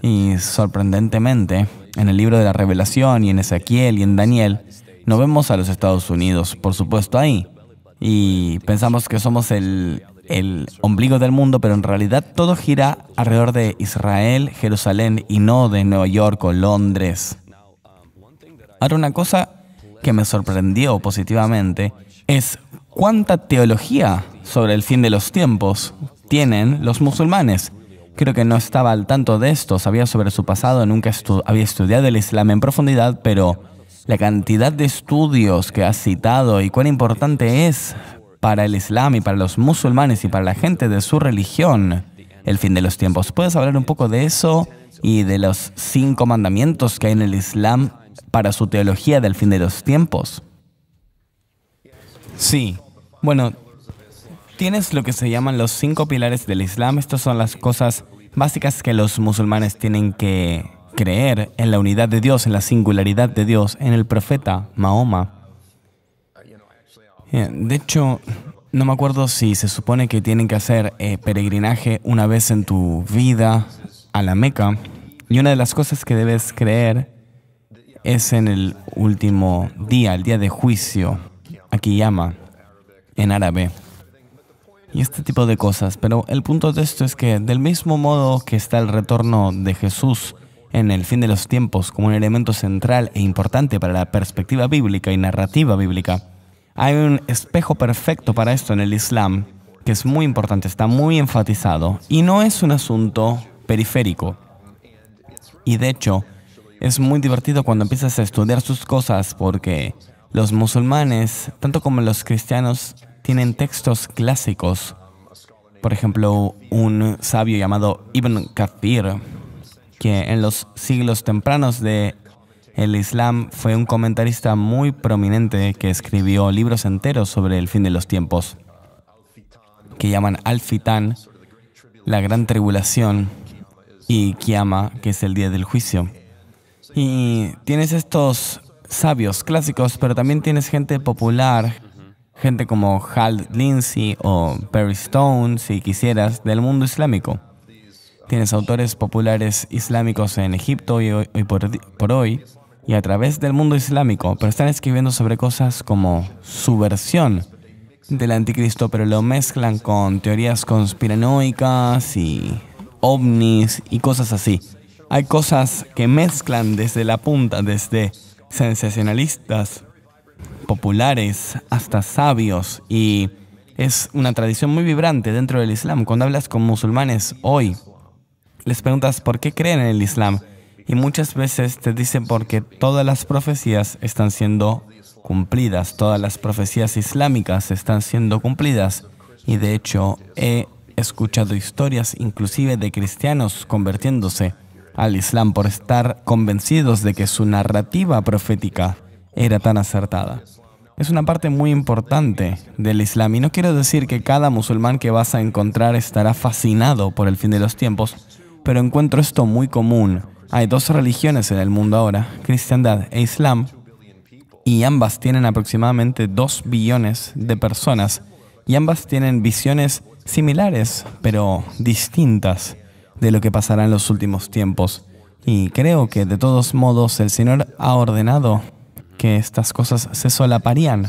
Y sorprendentemente, en el libro de la Revelación y en Ezequiel y en Daniel, no vemos a los Estados Unidos, por supuesto, ahí. Y pensamos que somos el ombligo del mundo, pero en realidad todo gira alrededor de Israel, Jerusalén y no de Nueva York o Londres. Ahora, una cosa que me sorprendió positivamente es cuánta teología sobre el fin de los tiempos tienen los musulmanes. Creo que no estaba al tanto de esto, sabía sobre su pasado, nunca había estudiado el Islam en profundidad, pero la cantidad de estudios que has citado y cuán importante es para el Islam y para los musulmanes y para la gente de su religión el fin de los tiempos. ¿Puedes hablar un poco de eso y de los 5 mandamientos que hay en el Islam para su teología del fin de los tiempos? Sí. Bueno, tienes lo que se llaman los 5 pilares del Islam. Estas son las cosas básicas que los musulmanes tienen que creer: en la unidad de Dios, en la singularidad de Dios, en el profeta Mahoma. De hecho, no me acuerdo si se supone que tienen que hacer peregrinaje una vez en tu vida a la Meca. Y una de las cosas que debes creer es en el último día, el día de juicio, Al-Qiyamah, en árabe. Y este tipo de cosas. Pero el punto de esto es que del mismo modo que está el retorno de Jesús en el fin de los tiempos como un elemento central e importante para la perspectiva bíblica y narrativa bíblica, hay un espejo perfecto para esto en el Islam, que es muy importante, está muy enfatizado, y no es un asunto periférico. Y de hecho, es muy divertido cuando empiezas a estudiar sus cosas, porque los musulmanes, tanto como los cristianos, tienen textos clásicos. Por ejemplo, un sabio llamado Ibn Kathir, que en los siglos tempranos del Islam fue un comentarista muy prominente que escribió libros enteros sobre el fin de los tiempos, que llaman Al-Fitan, la gran tribulación, y Qiyamah, que es el día del juicio. Y tienes estos sabios clásicos, pero también tienes gente popular, gente como Hal Lindsey o Perry Stone, si quisieras, del mundo islámico. Tienes autores populares islámicos en Egipto y hoy por hoy, y a través del mundo islámico, pero están escribiendo sobre cosas como su versión del anticristo, pero lo mezclan con teorías conspiranoicas y ovnis y cosas así. Hay cosas que mezclan desde la punta, desde sensacionalistas populares hasta sabios, y es una tradición muy vibrante dentro del Islam. Cuando hablas con musulmanes hoy, les preguntas por qué creen en el Islam, y muchas veces te dicen porque todas las profecías están siendo cumplidas, todas las profecías islámicas están siendo cumplidas. Y de hecho, he escuchado historias inclusive de cristianos convirtiéndose al Islam por estar convencidos de que su narrativa profética era tan acertada. Es una parte muy importante del Islam y no quiero decir que cada musulmán que vas a encontrar estará fascinado por el fin de los tiempos, pero encuentro esto muy común. Hay dos religiones en el mundo ahora, cristiandad e islam, y ambas tienen aproximadamente 2 billones de personas y ambas tienen visiones similares, pero distintas de lo que pasará en los últimos tiempos. Y creo que de todos modos el Señor ha ordenado que estas cosas se solaparían.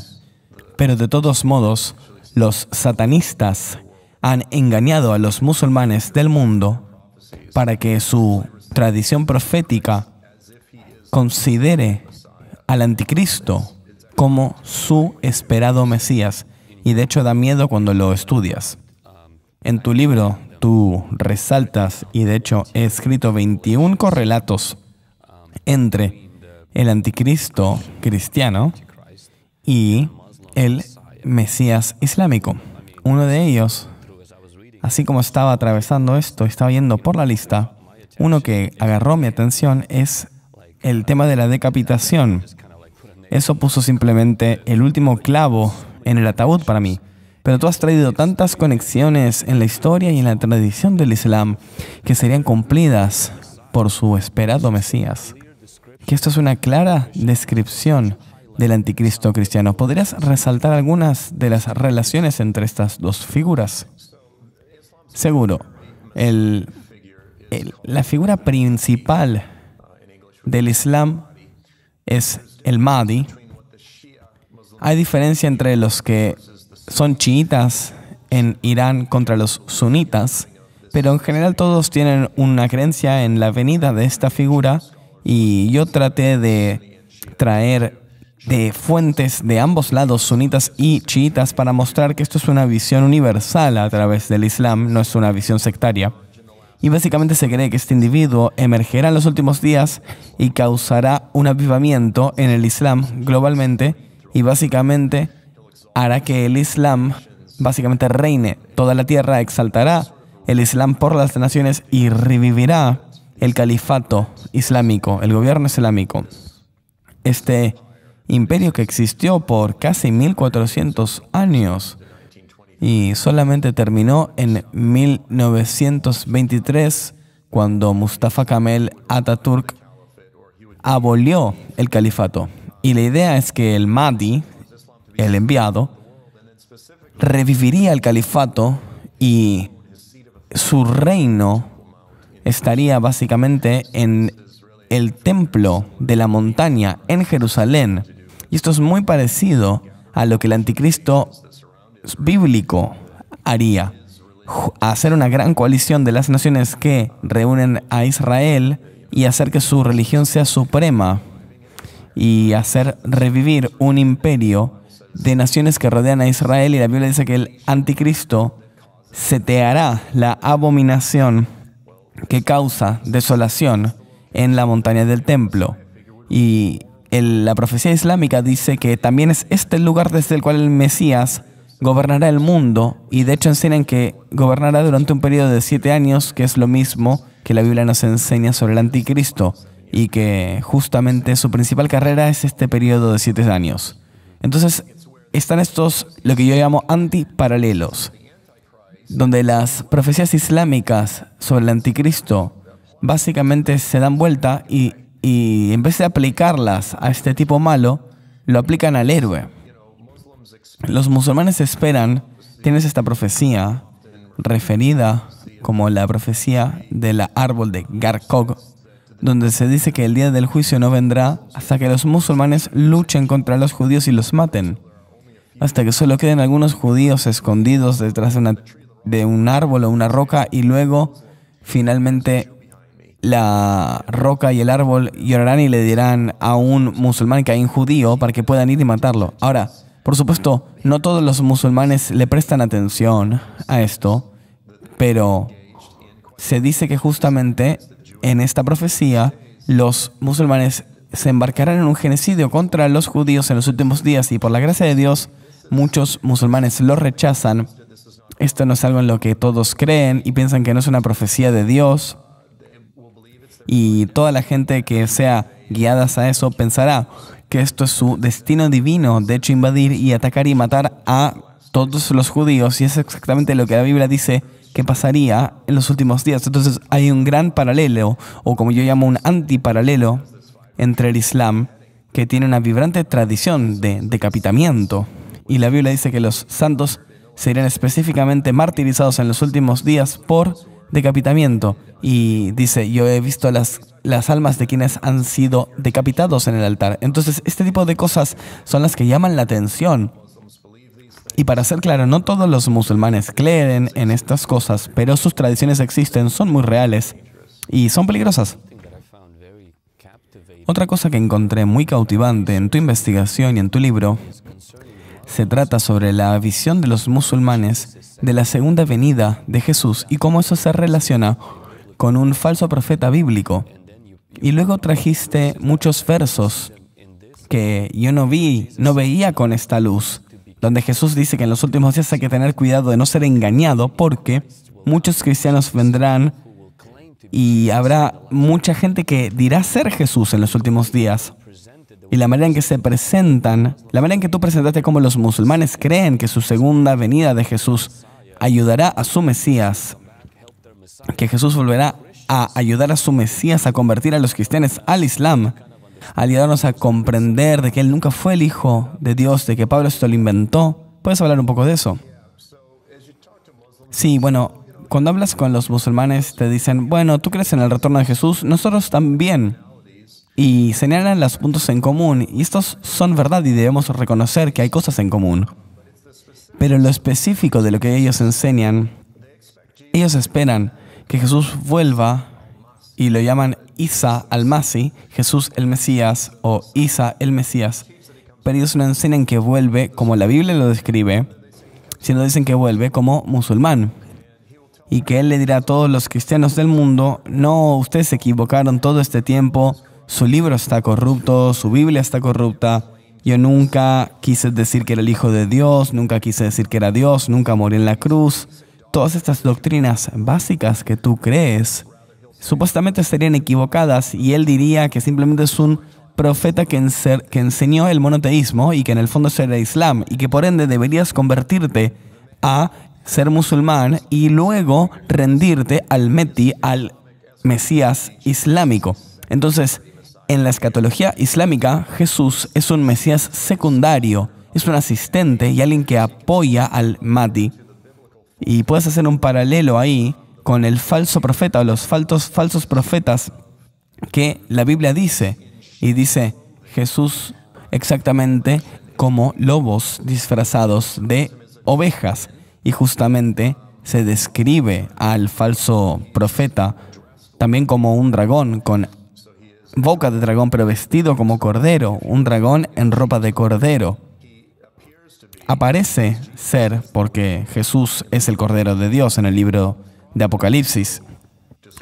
Pero de todos modos, los satanistas han engañado a los musulmanes del mundo para que su tradición profética considere al anticristo como su esperado Mesías. Y de hecho da miedo cuando lo estudias. En tu libro tú resaltas, y de hecho he escrito 21 correlatos entre el anticristo cristiano y el Mesías islámico. Uno de ellos, así como estaba atravesando esto, estaba yendo por la lista, uno que agarró mi atención es el tema de la decapitación. Eso puso simplemente el último clavo en el ataúd para mí. Pero tú has traído tantas conexiones en la historia y en la tradición del Islam que serían cumplidas por su esperado Mesías. Que esto es una clara descripción del anticristo cristiano. ¿Podrías resaltar algunas de las relaciones entre estas dos figuras? Seguro. La figura principal del Islam es el Mahdi. Hay diferencia entre los que son chiitas en Irán contra los sunitas, pero en general todos tienen una creencia en la venida de esta figura y yo traté de traer de fuentes de ambos lados, sunitas y chiitas, para mostrar que esto es una visión universal a través del Islam, no es una visión sectaria. Y básicamente se cree que este individuo emergerá en los últimos días y causará un avivamiento en el Islam globalmente y básicamente hará que el Islam básicamente reine toda la tierra, exaltará el Islam por las naciones y revivirá el califato islámico, el gobierno islámico. Este imperio que existió por casi 1400 años y solamente terminó en 1923 cuando Mustafa Kemal Atatürk abolió el califato. Y la idea es que el Mahdi, el enviado, reviviría el califato y su reino estaría básicamente en el templo de la montaña en Jerusalén. Y esto es muy parecido a lo que el anticristo bíblico haría. Hacer una gran coalición de las naciones que reúnen a Israel y hacer que su religión sea suprema y hacer revivir un imperio de naciones que rodean a Israel. Y la Biblia dice que el anticristo seteará la abominación que causa desolación en la montaña del templo. Y la profecía islámica dice que también es este el lugar desde el cual el Mesías gobernará el mundo, y de hecho enseñan que gobernará durante un periodo de 7 años, que es lo mismo que la Biblia nos enseña sobre el anticristo, y que justamente su principal carrera es este periodo de 7 años. Entonces, están estos, lo que yo llamo antiparalelos, donde las profecías islámicas sobre el anticristo básicamente se dan vuelta y en vez de aplicarlas a este tipo malo, lo aplican al héroe. Los musulmanes esperan, tienes esta profecía referida como la profecía del árbol de Garkog, donde se dice que el día del juicio no vendrá hasta que los musulmanes luchen contra los judíos y los maten, hasta que solo queden algunos judíos escondidos detrás de un árbol o una roca, y luego finalmente la roca y el árbol llorarán y le dirán a un musulmán que hay un judío para que puedan ir y matarlo. Ahora, por supuesto, no todos los musulmanes le prestan atención a esto, pero se dice que justamente en esta profecía los musulmanes se embarcarán en un genocidio contra los judíos en los últimos días, y por la gracia de Dios muchos musulmanes lo rechazan. Esto no es algo en lo que todos creen y piensan que no es una profecía de Dios, y toda la gente que sea guiada a eso pensará que esto es su destino divino, de hecho invadir y atacar y matar a todos los judíos, y es exactamente lo que la Biblia dice que pasaría en los últimos días. Entonces hay un gran paralelo, o como yo llamo un antiparalelo, entre el Islam, que tiene una vibrante tradición de decapitamiento, y la Biblia dice que los santos serían específicamente martirizados en los últimos días por decapitamiento. Y dice, yo he visto las almas de quienes han sido decapitados en el altar. Entonces, este tipo de cosas son las que llaman la atención. Y para ser claro, no todos los musulmanes creen en estas cosas, pero sus tradiciones existen, son muy reales y son peligrosas. Otra cosa que encontré muy cautivante en tu investigación y en tu libro se trata sobre la visión de los musulmanes de la segunda venida de Jesús y cómo eso se relaciona con un falso profeta bíblico. Y luego trajiste muchos versos que yo no veía con esta luz, donde Jesús dice que en los últimos días hay que tener cuidado de no ser engañado porque muchos cristianos vendrán y habrá mucha gente que dirá ser Jesús en los últimos días. Y la manera en que se presentan, la manera en que tú presentaste cómo los musulmanes creen que su segunda venida de Jesús ayudará a su Mesías, que Jesús volverá a ayudar a su Mesías a convertir a los cristianos al Islam, a ayudarnos a comprender de que Él nunca fue el Hijo de Dios, de que Pablo esto lo inventó. ¿Puedes hablar un poco de eso? Sí, bueno, cuando hablas con los musulmanes te dicen, bueno, ¿tú crees en el retorno de Jesús? Nosotros también. Y señalan los puntos en común, y estos son verdad y debemos reconocer que hay cosas en común. Pero lo específico de lo que ellos enseñan, ellos esperan que Jesús vuelva, y lo llaman Isa al-Masih, Jesús el Mesías, o Isa el Mesías. Pero ellos no enseñan que vuelve como la Biblia lo describe, sino dicen que vuelve como musulmán. Y que Él le dirá a todos los cristianos del mundo, no, ustedes se equivocaron todo este tiempo, su libro está corrupto, su Biblia está corrupta. Yo nunca quise decir que era el Hijo de Dios, nunca quise decir que era Dios, nunca morí en la cruz. Todas estas doctrinas básicas que tú crees, supuestamente estarían equivocadas, y Él diría que simplemente es un profeta que enseñó el monoteísmo y que en el fondo eso era Islam, y que por ende deberías convertirte a ser musulmán y luego rendirte al Mehdi, al Mesías islámico. Entonces, en la escatología islámica, Jesús es un Mesías secundario, es un asistente y alguien que apoya al Mahdi. Y puedes hacer un paralelo ahí con el falso profeta o los falsos profetas que la Biblia dice. Y dice Jesús exactamente como lobos disfrazados de ovejas. Y justamente se describe al falso profeta también como un dragón con boca de dragón, pero vestido como cordero, un dragón en ropa de cordero. Aparece ser porque Jesús es el Cordero de Dios en el libro de Apocalipsis,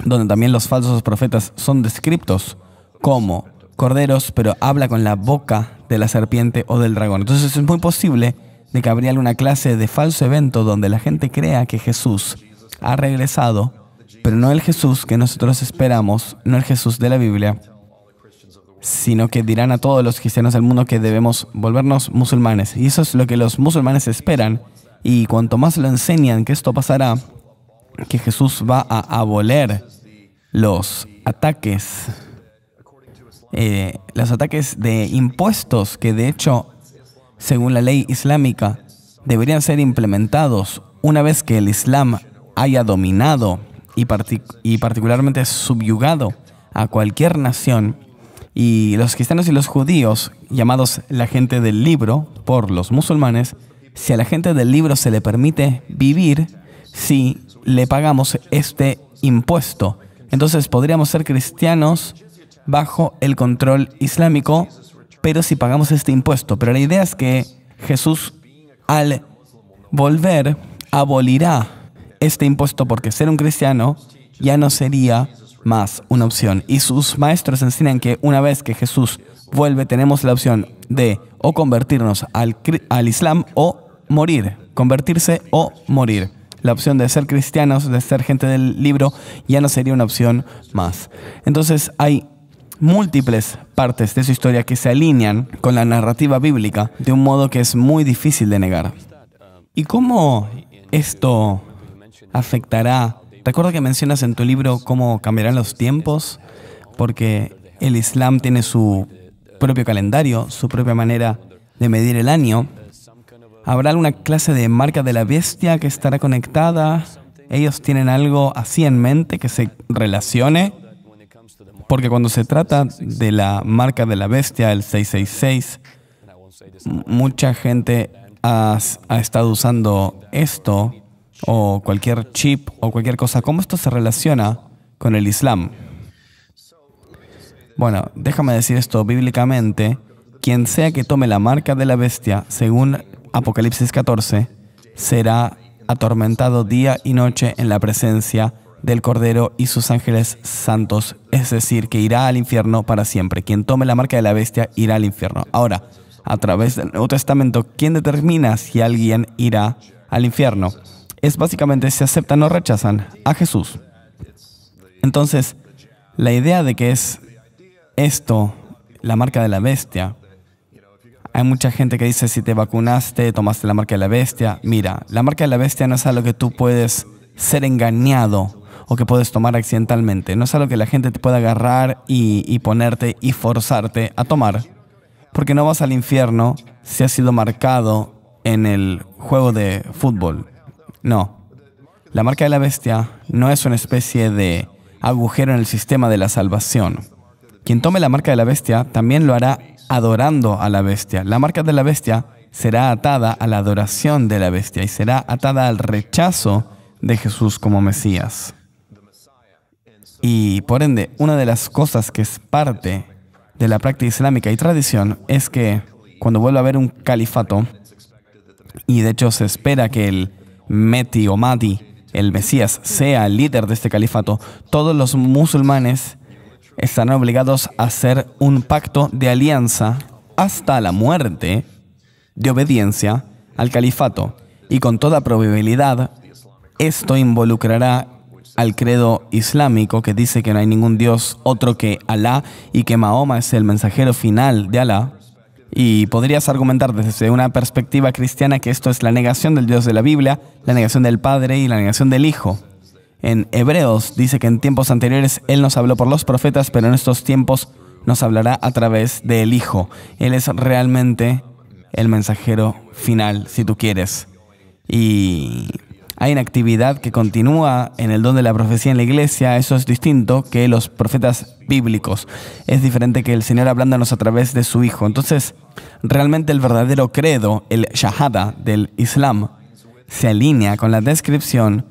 donde también los falsos profetas son descritos como corderos, pero habla con la boca de la serpiente o del dragón. Entonces es muy posible de que habría alguna clase de falso evento donde la gente crea que Jesús ha regresado, pero no el Jesús que nosotros esperamos, no el Jesús de la Biblia, sino que dirán a todos los cristianos del mundo que debemos volvernos musulmanes. Y eso es lo que los musulmanes esperan. Y cuanto más lo enseñan que esto pasará, que Jesús va a aboler los ataques de impuestos que de hecho, según la ley islámica, deberían ser implementados una vez que el Islam haya dominado y particularmente subyugado a cualquier nación. Y los cristianos y los judíos, llamados la gente del libro por los musulmanes, si a la gente del libro se le permite vivir, si le pagamos este impuesto, entonces podríamos ser cristianos bajo el control islámico, pero si pagamos este impuesto. Pero la idea es que Jesús, al volver, abolirá este impuesto porque ser un cristiano ya no sería más una opción. Y sus maestros enseñan que una vez que Jesús vuelve, tenemos la opción de o convertirnos al Islam o morir, convertirse o morir. La opción de ser cristianos, de ser gente del libro, ya no sería una opción más. Entonces hay múltiples partes de su historia que se alinean con la narrativa bíblica de un modo que es muy difícil de negar. ¿Y cómo esto afectará? Recuerdo que mencionas en tu libro cómo cambiarán los tiempos, porque el Islam tiene su propio calendario, su propia manera de medir el año. ¿Habrá alguna clase de marca de la bestia que estará conectada? ¿Ellos tienen algo así en mente que se relacione? Porque cuando se trata de la marca de la bestia, el 666, mucha gente ha estado usando esto o cualquier chip o cualquier cosa. ¿Cómo esto se relaciona con el Islam? Bueno, déjame decir esto bíblicamente. Quien sea que tome la marca de la bestia, según Apocalipsis 14, será atormentado día y noche en la presencia del Cordero y sus ángeles santos, es decir, que irá al infierno para siempre. Quien tome la marca de la bestia irá al infierno. Ahora, a través del Nuevo Testamento, ¿quién determina si alguien irá al infierno? Es básicamente si aceptan o rechazan a Jesús. Entonces, la idea de que es esto, la marca de la bestia, hay mucha gente que dice, si te vacunaste, tomaste la marca de la bestia. Mira, la marca de la bestia no es algo que tú puedes ser engañado o que puedes tomar accidentalmente. No es algo que la gente te pueda agarrar y ponerte y forzarte a tomar. Porque no vas al infierno si has sido marcado en el juego de fútbol. No. La marca de la bestia no es una especie de agujero en el sistema de la salvación. Quien tome la marca de la bestia también lo hará adorando a la bestia. La marca de la bestia será atada a la adoración de la bestia y será atada al rechazo de Jesús como Mesías. Y por ende, una de las cosas que es parte de la práctica islámica y tradición es que cuando vuelva a haber un califato, y de hecho se espera que el Mehdi o Mahdi, el Mesías, sea el líder de este califato, todos los musulmanes estarán obligados a hacer un pacto de alianza hasta la muerte de obediencia al califato. Y con toda probabilidad, esto involucrará al credo islámico que dice que no hay ningún Dios otro que Alá y que Mahoma es el mensajero final de Alá. Y podrías argumentar desde una perspectiva cristiana que esto es la negación del Dios de la Biblia, la negación del Padre y la negación del Hijo. En Hebreos dice que en tiempos anteriores Él nos habló por los profetas, pero en estos tiempos nos hablará a través del Hijo. Él es realmente el mensajero final, si tú quieres. Y hay una actividad que continúa en el don de la profecía en la iglesia. Eso es distinto que los profetas bíblicos. Es diferente que el Señor hablándonos a través de su Hijo. Entonces, realmente el verdadero credo, el Shahada del Islam, se alinea con la descripción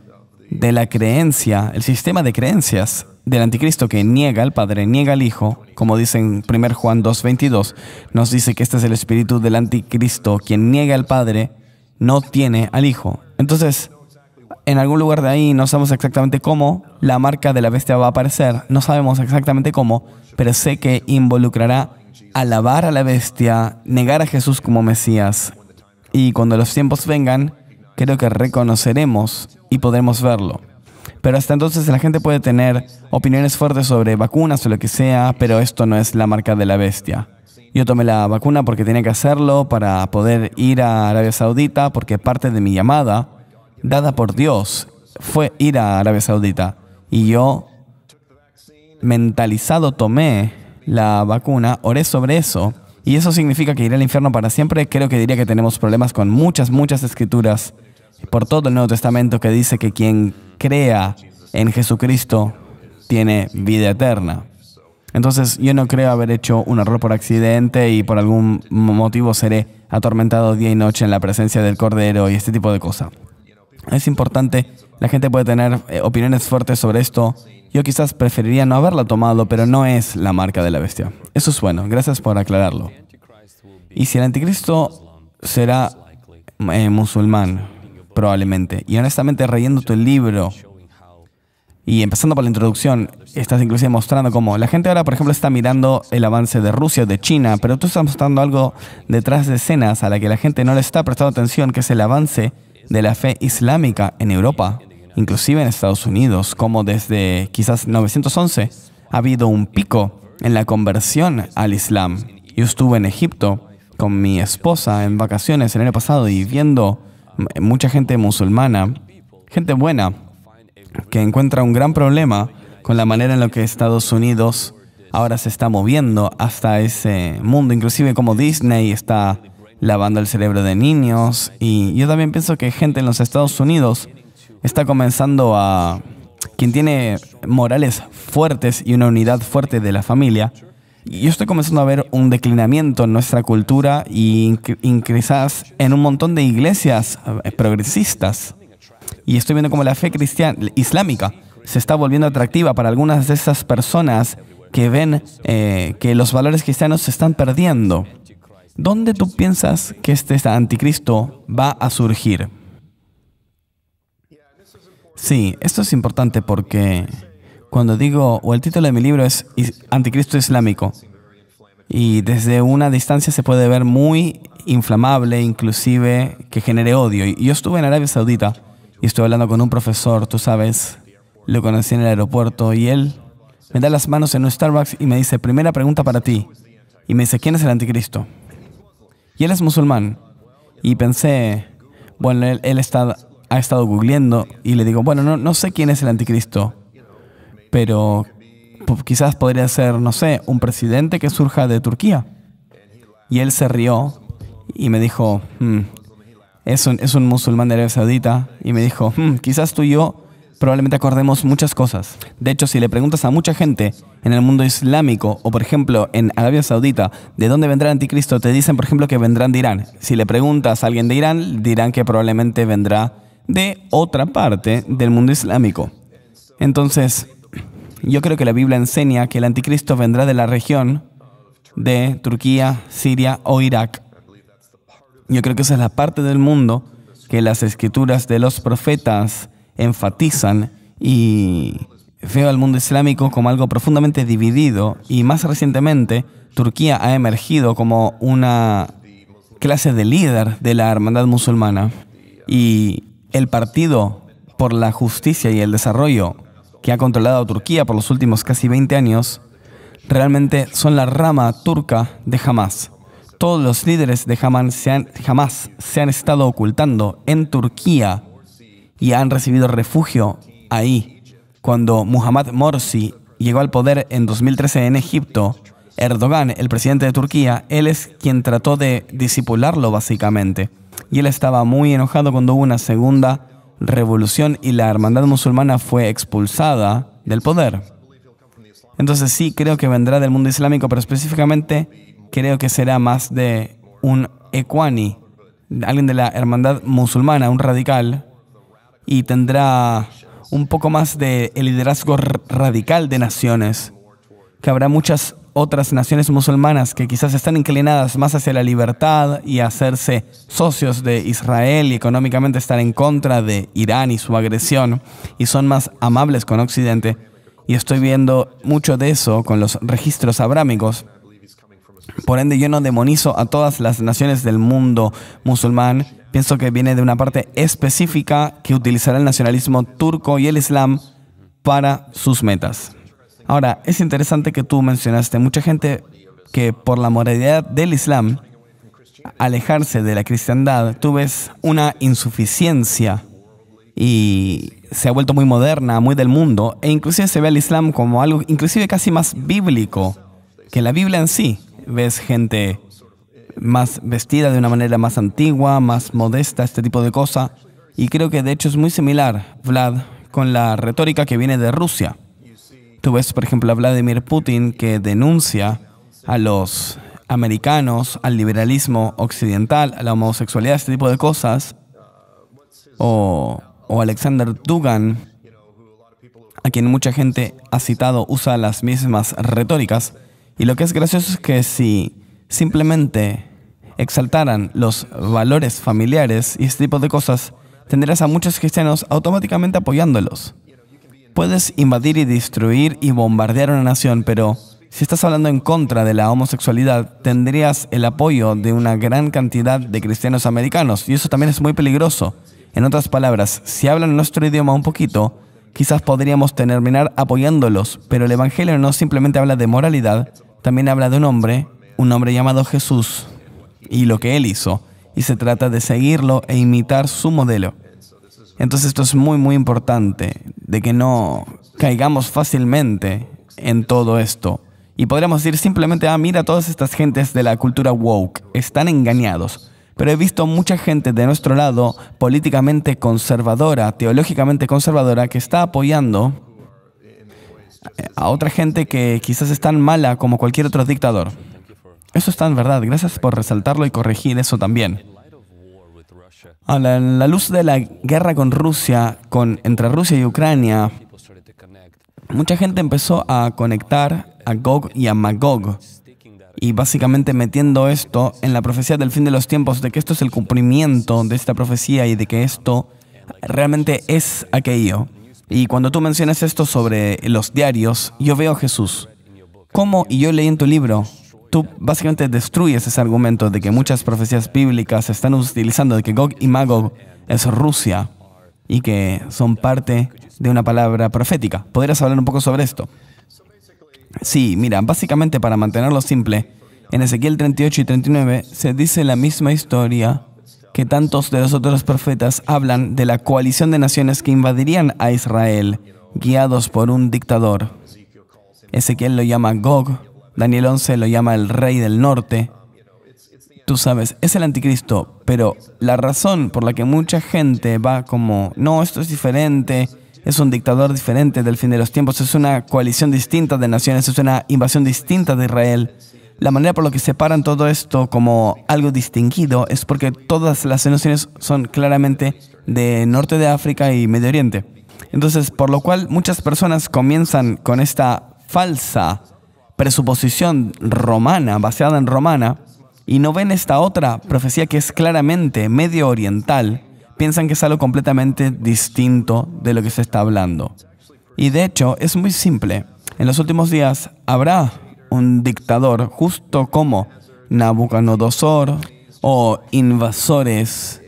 de la creencia, el sistema de creencias del anticristo que niega al Padre, niega al Hijo, como dice en 1 Juan 2:22, nos dice que este es el espíritu del anticristo, quien niega al Padre no tiene al Hijo. Entonces, en algún lugar de ahí no sabemos exactamente cómo la marca de la bestia va a aparecer, no sabemos exactamente cómo, pero sé que involucrará alabar a la bestia, negar a Jesús como Mesías, y cuando los tiempos vengan, creo que reconoceremos y podremos verlo. Pero hasta entonces la gente puede tener opiniones fuertes sobre vacunas o lo que sea, pero esto no es la marca de la bestia. Yo tomé la vacuna porque tenía que hacerlo para poder ir a Arabia Saudita, porque parte de mi llamada, dada por Dios, fue ir a Arabia Saudita. Y yo, mentalizado, tomé la vacuna, oré sobre eso, y eso significa que iré al infierno para siempre. Creo que diría que tenemos problemas con muchas escrituras por todo el Nuevo Testamento que dice que quien crea en Jesucristo tiene vida eterna. Entonces, yo no creo haber hecho un error por accidente y por algún motivo seré atormentado día y noche en la presencia del Cordero y este tipo de cosas. Es importante, la gente puede tener opiniones fuertes sobre esto. Yo quizás preferiría no haberla tomado, pero no es la marca de la bestia. Eso es bueno, gracias por aclararlo. Y si el anticristo será musulmán, probablemente. Y honestamente, leyendo el libro y empezando por la introducción, estás inclusive mostrando cómo la gente ahora, por ejemplo, está mirando el avance de Rusia o de China, pero tú estás mostrando algo detrás de escenas a la que la gente no le está prestando atención, que es el avance de la fe islámica en Europa, inclusive en Estados Unidos, como desde quizás 911 ha habido un pico en la conversión al Islam. Yo estuve en Egipto con mi esposa en vacaciones el año pasado y viendo mucha gente musulmana, gente buena, que encuentra un gran problema con la manera en la que Estados Unidos ahora se está moviendo hasta ese mundo, inclusive como Disney está lavando el cerebro de niños. Y yo también pienso que gente en los Estados Unidos está comenzando a... Quien tiene morales fuertes y una unidad fuerte de la familia, yo estoy comenzando a ver un declinamiento en nuestra cultura y quizás en un montón de iglesias progresistas. Y estoy viendo cómo la fe islámica se está volviendo atractiva para algunas de esas personas que ven que los valores cristianos se están perdiendo. ¿Dónde tú piensas que este anticristo va a surgir? Sí, esto es importante porque cuando digo, o el título de mi libro es Anticristo Islámico, y desde una distancia se puede ver muy inflamable, inclusive que genere odio. Y yo estuve en Arabia Saudita y estuve hablando con un profesor, tú sabes, lo conocí en el aeropuerto y él me da las manos en un Starbucks y me dice, primera pregunta para ti. Y me dice, ¿quién es el anticristo? Y él es musulmán. Y pensé, bueno, él ha estado googleando y le digo, bueno, no sé quién es el anticristo, pero quizás podría ser, no sé, un presidente que surja de Turquía. Y él se rió y me dijo, es un musulmán de Arabia Saudita, y me dijo, quizás tú y yo probablemente acordemos muchas cosas. De hecho, si le preguntas a mucha gente en el mundo islámico, o por ejemplo en Arabia Saudita, ¿de dónde vendrá el anticristo? Te dicen, por ejemplo, que vendrán de Irán. Si le preguntas a alguien de Irán, dirán que probablemente vendrá de otra parte del mundo islámico. Entonces, yo creo que la Biblia enseña que el anticristo vendrá de la región de Turquía, Siria o Irak. Yo creo que esa es la parte del mundo que las escrituras de los profetas enfatizan, y veo al mundo islámico como algo profundamente dividido, y más recientemente Turquía ha emergido como una clase de líder de la hermandad musulmana, y el Partido por la Justicia y el Desarrollo que ha controlado a Turquía por los últimos casi 20 años, realmente son la rama turca de Hamás. Todos los líderes de Hamás se han estado ocultando en Turquía y han recibido refugio ahí. Cuando Muhammad Morsi llegó al poder en 2013 en Egipto, Erdogan, el presidente de Turquía, él es quien trató de disipularlo básicamente. Y él estaba muy enojado cuando hubo una segunda revolución y la hermandad musulmana fue expulsada del poder. Entonces sí, creo que vendrá del mundo islámico, pero específicamente creo que será más de un ecuani, alguien de la hermandad musulmana, un radical, y tendrá un poco más de el liderazgo radical de naciones, que habrá muchas otras naciones musulmanas que quizás están inclinadas más hacia la libertad y a hacerse socios de Israel y económicamente estar en contra de Irán y su agresión, y son más amables con Occidente. Y estoy viendo mucho de eso con los registros abrámicos. Por ende, yo no demonizo a todas las naciones del mundo musulmán. Pienso que viene de una parte específica que utilizará el nacionalismo turco y el Islam para sus metas. Ahora, es interesante que tú mencionaste mucha gente que por la moralidad del Islam, alejarse de la cristiandad, tú ves una insuficiencia y se ha vuelto muy moderna, muy del mundo, e inclusive se ve al Islam como algo inclusive casi más bíblico que la Biblia en sí. Ves gente más vestida de una manera más antigua, más modesta, este tipo de cosa. Y creo que de hecho es muy similar, Vlad, con la retórica que viene de Rusia. Tú ves, por ejemplo, a Vladimir Putin, que denuncia a los americanos, al liberalismo occidental, a la homosexualidad, este tipo de cosas. O Alexander Dugin, a quien mucha gente ha citado, usa las mismas retóricas. Y lo que es gracioso es que si simplemente exaltaran los valores familiares y este tipo de cosas, tendrás a muchos cristianos automáticamente apoyándolos. Puedes invadir y destruir y bombardear una nación, pero si estás hablando en contra de la homosexualidad, tendrías el apoyo de una gran cantidad de cristianos americanos, y eso también es muy peligroso. En otras palabras, si hablan nuestro idioma un poquito, quizás podríamos terminar apoyándolos, pero el Evangelio no simplemente habla de moralidad, también habla de un hombre llamado Jesús y lo que Él hizo, y se trata de seguirlo e imitar su modelo. Entonces esto es muy, muy importante, de que no caigamos fácilmente en todo esto. Y podríamos decir simplemente, mira, todas estas gentes de la cultura woke están engañados. Pero he visto mucha gente de nuestro lado, políticamente conservadora, teológicamente conservadora, que está apoyando a otra gente que quizás es tan mala como cualquier otro dictador. Eso está en verdad. Gracias por resaltarlo y corregir eso también. A la luz de la guerra con Rusia, entre Rusia y Ucrania, mucha gente empezó a conectar a Gog y a Magog, y básicamente metiendo esto en la profecía del fin de los tiempos, de que esto es el cumplimiento de esta profecía y de que esto realmente es aquello. Y cuando tú mencionas esto sobre los diarios, yo veo a Jesús. ¿Cómo? Y yo leí en tu libro. Tú básicamente destruyes ese argumento de que muchas profecías bíblicas se están utilizando de que Gog y Magog es Rusia y que son parte de una palabra profética. ¿Podrías hablar un poco sobre esto? Sí, mira, básicamente para mantenerlo simple, en Ezequiel 38 y 39 se dice la misma historia que tantos de los otros profetas hablan de la coalición de naciones que invadirían a Israel, guiados por un dictador. Ezequiel lo llama Gog, Daniel 11 lo llama el rey del norte. Tú sabes, es el anticristo, pero la razón por la que mucha gente va como, no, esto es diferente, es un dictador diferente del fin de los tiempos, es una coalición distinta de naciones, es una invasión distinta de Israel. La manera por la que separan todo esto como algo distinguido es porque todas las naciones son claramente de norte de África y Medio Oriente. Entonces, por lo cual muchas personas comienzan con esta falsa presuposición romana, basada en romana, y no ven esta otra profecía que es claramente medio oriental. Piensan que es algo completamente distinto de lo que se está hablando. Y de hecho, es muy simple. En los últimos días habrá un dictador, justo como Nabucodonosor o invasores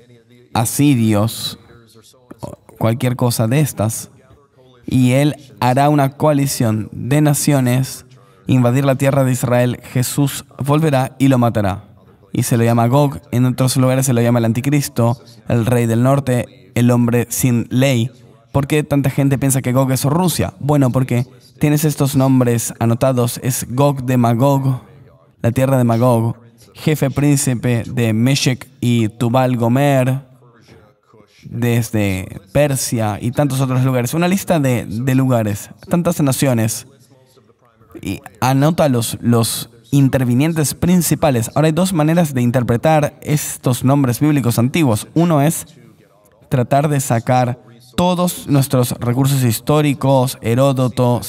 asirios, o cualquier cosa de estas, y él hará una coalición de naciones, invadir la tierra de Israel. Jesús volverá y lo matará. Y se lo llama Gog, en otros lugares se lo llama el anticristo, el rey del norte, el hombre sin ley. ¿Por qué tanta gente piensa que Gog es Rusia? Bueno, porque tienes estos nombres anotados. Es Gog de Magog, la tierra de Magog, jefe príncipe de Meshech y Tubal Gomer, desde Persia y tantos otros lugares. Una lista de lugares, tantas naciones. Y anota los intervinientes principales. Ahora hay dos maneras de interpretar estos nombres bíblicos antiguos. Uno es tratar de sacar todos nuestros recursos históricos, Heródoto,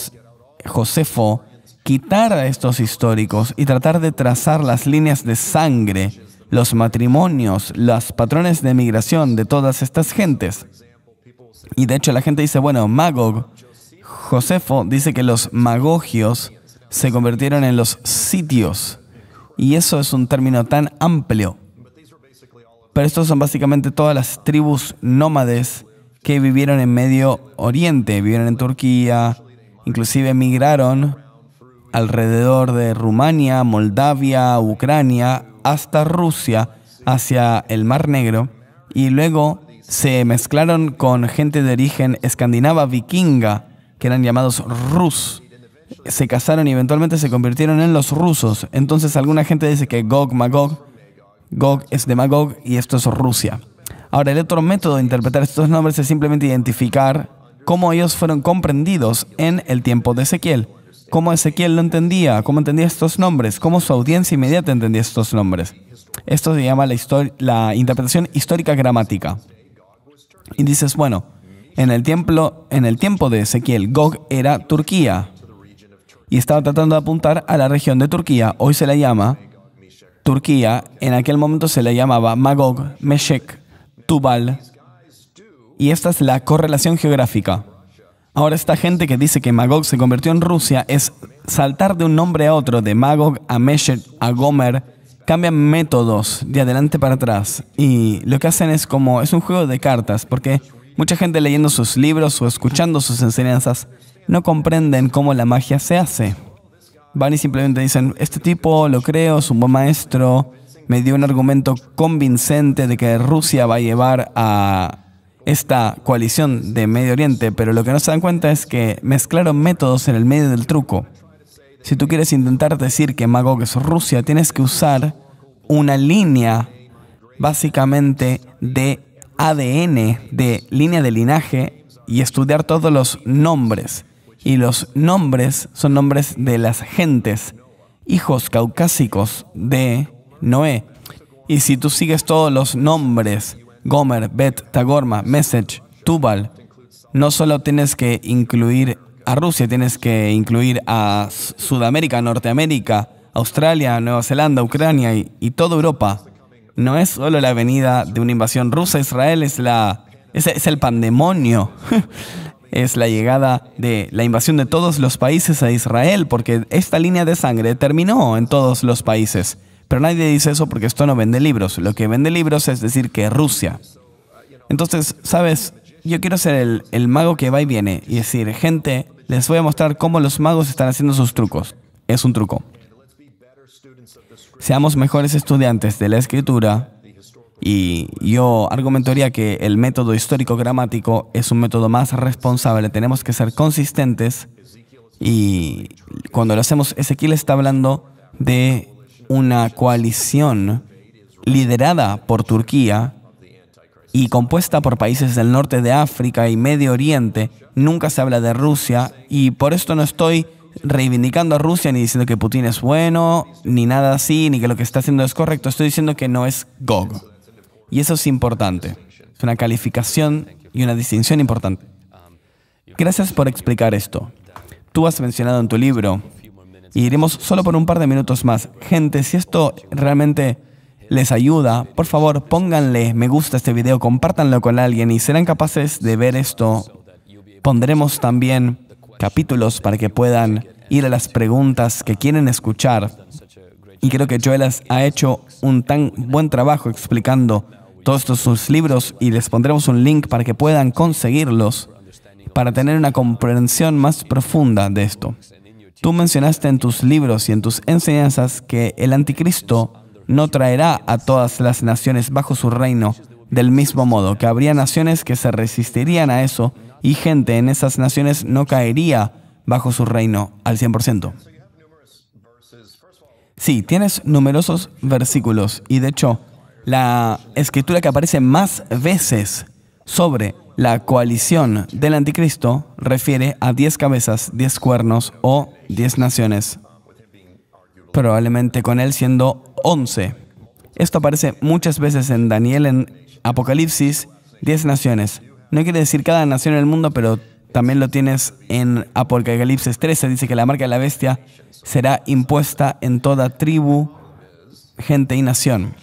Josefo, quitar a estos históricos y tratar de trazar las líneas de sangre, los matrimonios, los patrones de migración de todas estas gentes. Y de hecho la gente dice, bueno, Magog, Josefo dice que los magogios se convirtieron en los sitios. Y eso es un término tan amplio. Pero estos son básicamente todas las tribus nómades que vivieron en Medio Oriente, vivieron en Turquía, inclusive migraron alrededor de Rumania, Moldavia, Ucrania, hasta Rusia, hacia el Mar Negro, y luego se mezclaron con gente de origen escandinava vikinga, que eran llamados Rus. Se casaron y eventualmente se convirtieron en los rusos. Entonces alguna gente dice que Gog, Magog, Gog es de Magog y esto es Rusia. Ahora, el otro método de interpretar estos nombres es simplemente identificar cómo ellos fueron comprendidos en el tiempo de Ezequiel. Cómo Ezequiel lo entendía, cómo entendía estos nombres, cómo su audiencia inmediata entendía estos nombres. Esto se llama la interpretación histórica gramática. Y dices, bueno, en el tiempo de Ezequiel, Gog era Turquía. Y estaba tratando de apuntar a la región de Turquía. Hoy se la llama Turquía. En aquel momento se le llamaba Magog, Meshech, Tubal. Y esta es la correlación geográfica. Ahora esta gente que dice que Magog se convirtió en Rusia es saltar de un nombre a otro, de Magog a Meshech a Gomer. Cambian métodos de adelante para atrás. Y lo que hacen es un juego de cartas, porque Mucha gente leyendo sus libros o escuchando sus enseñanzas no comprenden cómo la magia se hace. Van y simplemente dicen, este tipo lo creo, es un buen maestro, me dio un argumento convincente de que Rusia va a llevar a esta coalición de Medio Oriente, pero lo que no se dan cuenta es que mezclaron métodos en el medio del truco. Si tú quieres intentar decir que Magog es Rusia, tienes que usar una línea básicamente de ADN, de línea de linaje, y estudiar todos los nombres. Y los nombres son nombres de las gentes, hijos caucásicos de Noé. Y si tú sigues todos los nombres, Gomer, Bet, Tagorma, Mesech, Tubal, no solo tienes que incluir a Rusia, tienes que incluir a Sudamérica, Norteamérica, Australia, Nueva Zelanda, Ucrania y toda Europa. No es solo la venida de una invasión rusa a Israel, es el pandemonio. Es la llegada de la invasión de todos los países a Israel, porque esta línea de sangre terminó en todos los países. Pero nadie dice eso porque esto no vende libros. Lo que vende libros es decir que Rusia. Entonces, ¿sabes? Yo quiero ser el mago que va y viene y decir, gente, les voy a mostrar cómo los magos están haciendo sus trucos. Es un truco. Seamos mejores estudiantes de la escritura, y yo argumentaría que el método histórico-gramático es un método más responsable. Tenemos que ser consistentes, y cuando lo hacemos, Ezequiel está hablando de una coalición liderada por Turquía y compuesta por países del norte de África y Medio Oriente. Nunca se habla de Rusia, y por esto no estoy reivindicando a Rusia ni diciendo que Putin es bueno, ni nada así, ni que lo que está haciendo es correcto. Estoy diciendo que no es Gog. Y eso es importante. Es una calificación y una distinción importante. Gracias por explicar esto. Tú has mencionado en tu libro, y iremos solo por un par de minutos más. Gente, si esto realmente les ayuda, por favor, pónganle me gusta a este video, compártanlo con alguien y serán capaces de ver esto. Pondremos también capítulos para que puedan ir a las preguntas que quieren escuchar. Y creo que Joel ha hecho un tan buen trabajo explicando todos estos sus libros, y les pondremos un link para que puedan conseguirlos para tener una comprensión más profunda de esto. Tú mencionaste en tus libros y en tus enseñanzas que el anticristo no traerá a todas las naciones bajo su reino del mismo modo, que habría naciones que se resistirían a eso y gente en esas naciones no caería bajo su reino al 100%. Sí, tienes numerosos versículos, y de hecho, la escritura que aparece más veces sobre la coalición del anticristo refiere a 10 cabezas, 10 cuernos o 10 naciones, probablemente con él siendo 11. Esto aparece muchas veces en Daniel, en Apocalipsis, 10 naciones. No quiere decir cada nación en el mundo, pero también lo tienes en Apocalipsis 13. Dice que la marca de la bestia será impuesta en toda tribu, gente y nación.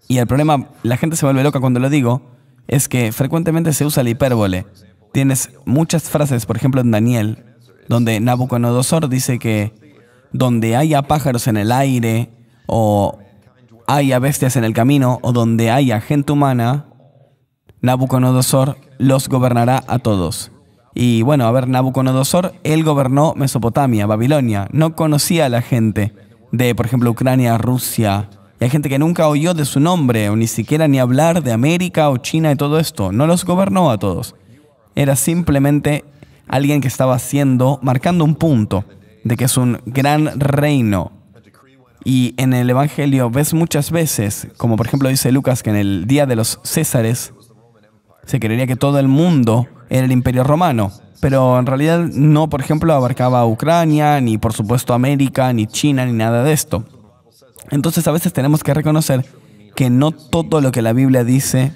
Y el problema, la gente se vuelve loca cuando lo digo, es que frecuentemente se usa la hipérbole. Tienes muchas frases, por ejemplo en Daniel, donde Nabucodonosor dice que donde haya pájaros en el aire, o haya bestias en el camino, o donde haya gente humana, Nabucodonosor los gobernará a todos. Y bueno, a ver, Nabucodonosor, él gobernó Mesopotamia, Babilonia. No conocía a la gente de, por ejemplo, Ucrania, Rusia. Y hay gente que nunca oyó de su nombre, o ni siquiera ni hablar de América o China y todo esto. No los gobernó a todos. Era simplemente alguien que estaba marcando un punto de que es un gran reino. Y en el Evangelio ves muchas veces, como por ejemplo dice Lucas, que en el día de los Césares se creería que todo el mundo era el Imperio Romano. Pero en realidad no, por ejemplo, abarcaba a Ucrania, ni por supuesto América, ni China, ni nada de esto. Entonces a veces tenemos que reconocer que no todo lo que la Biblia dice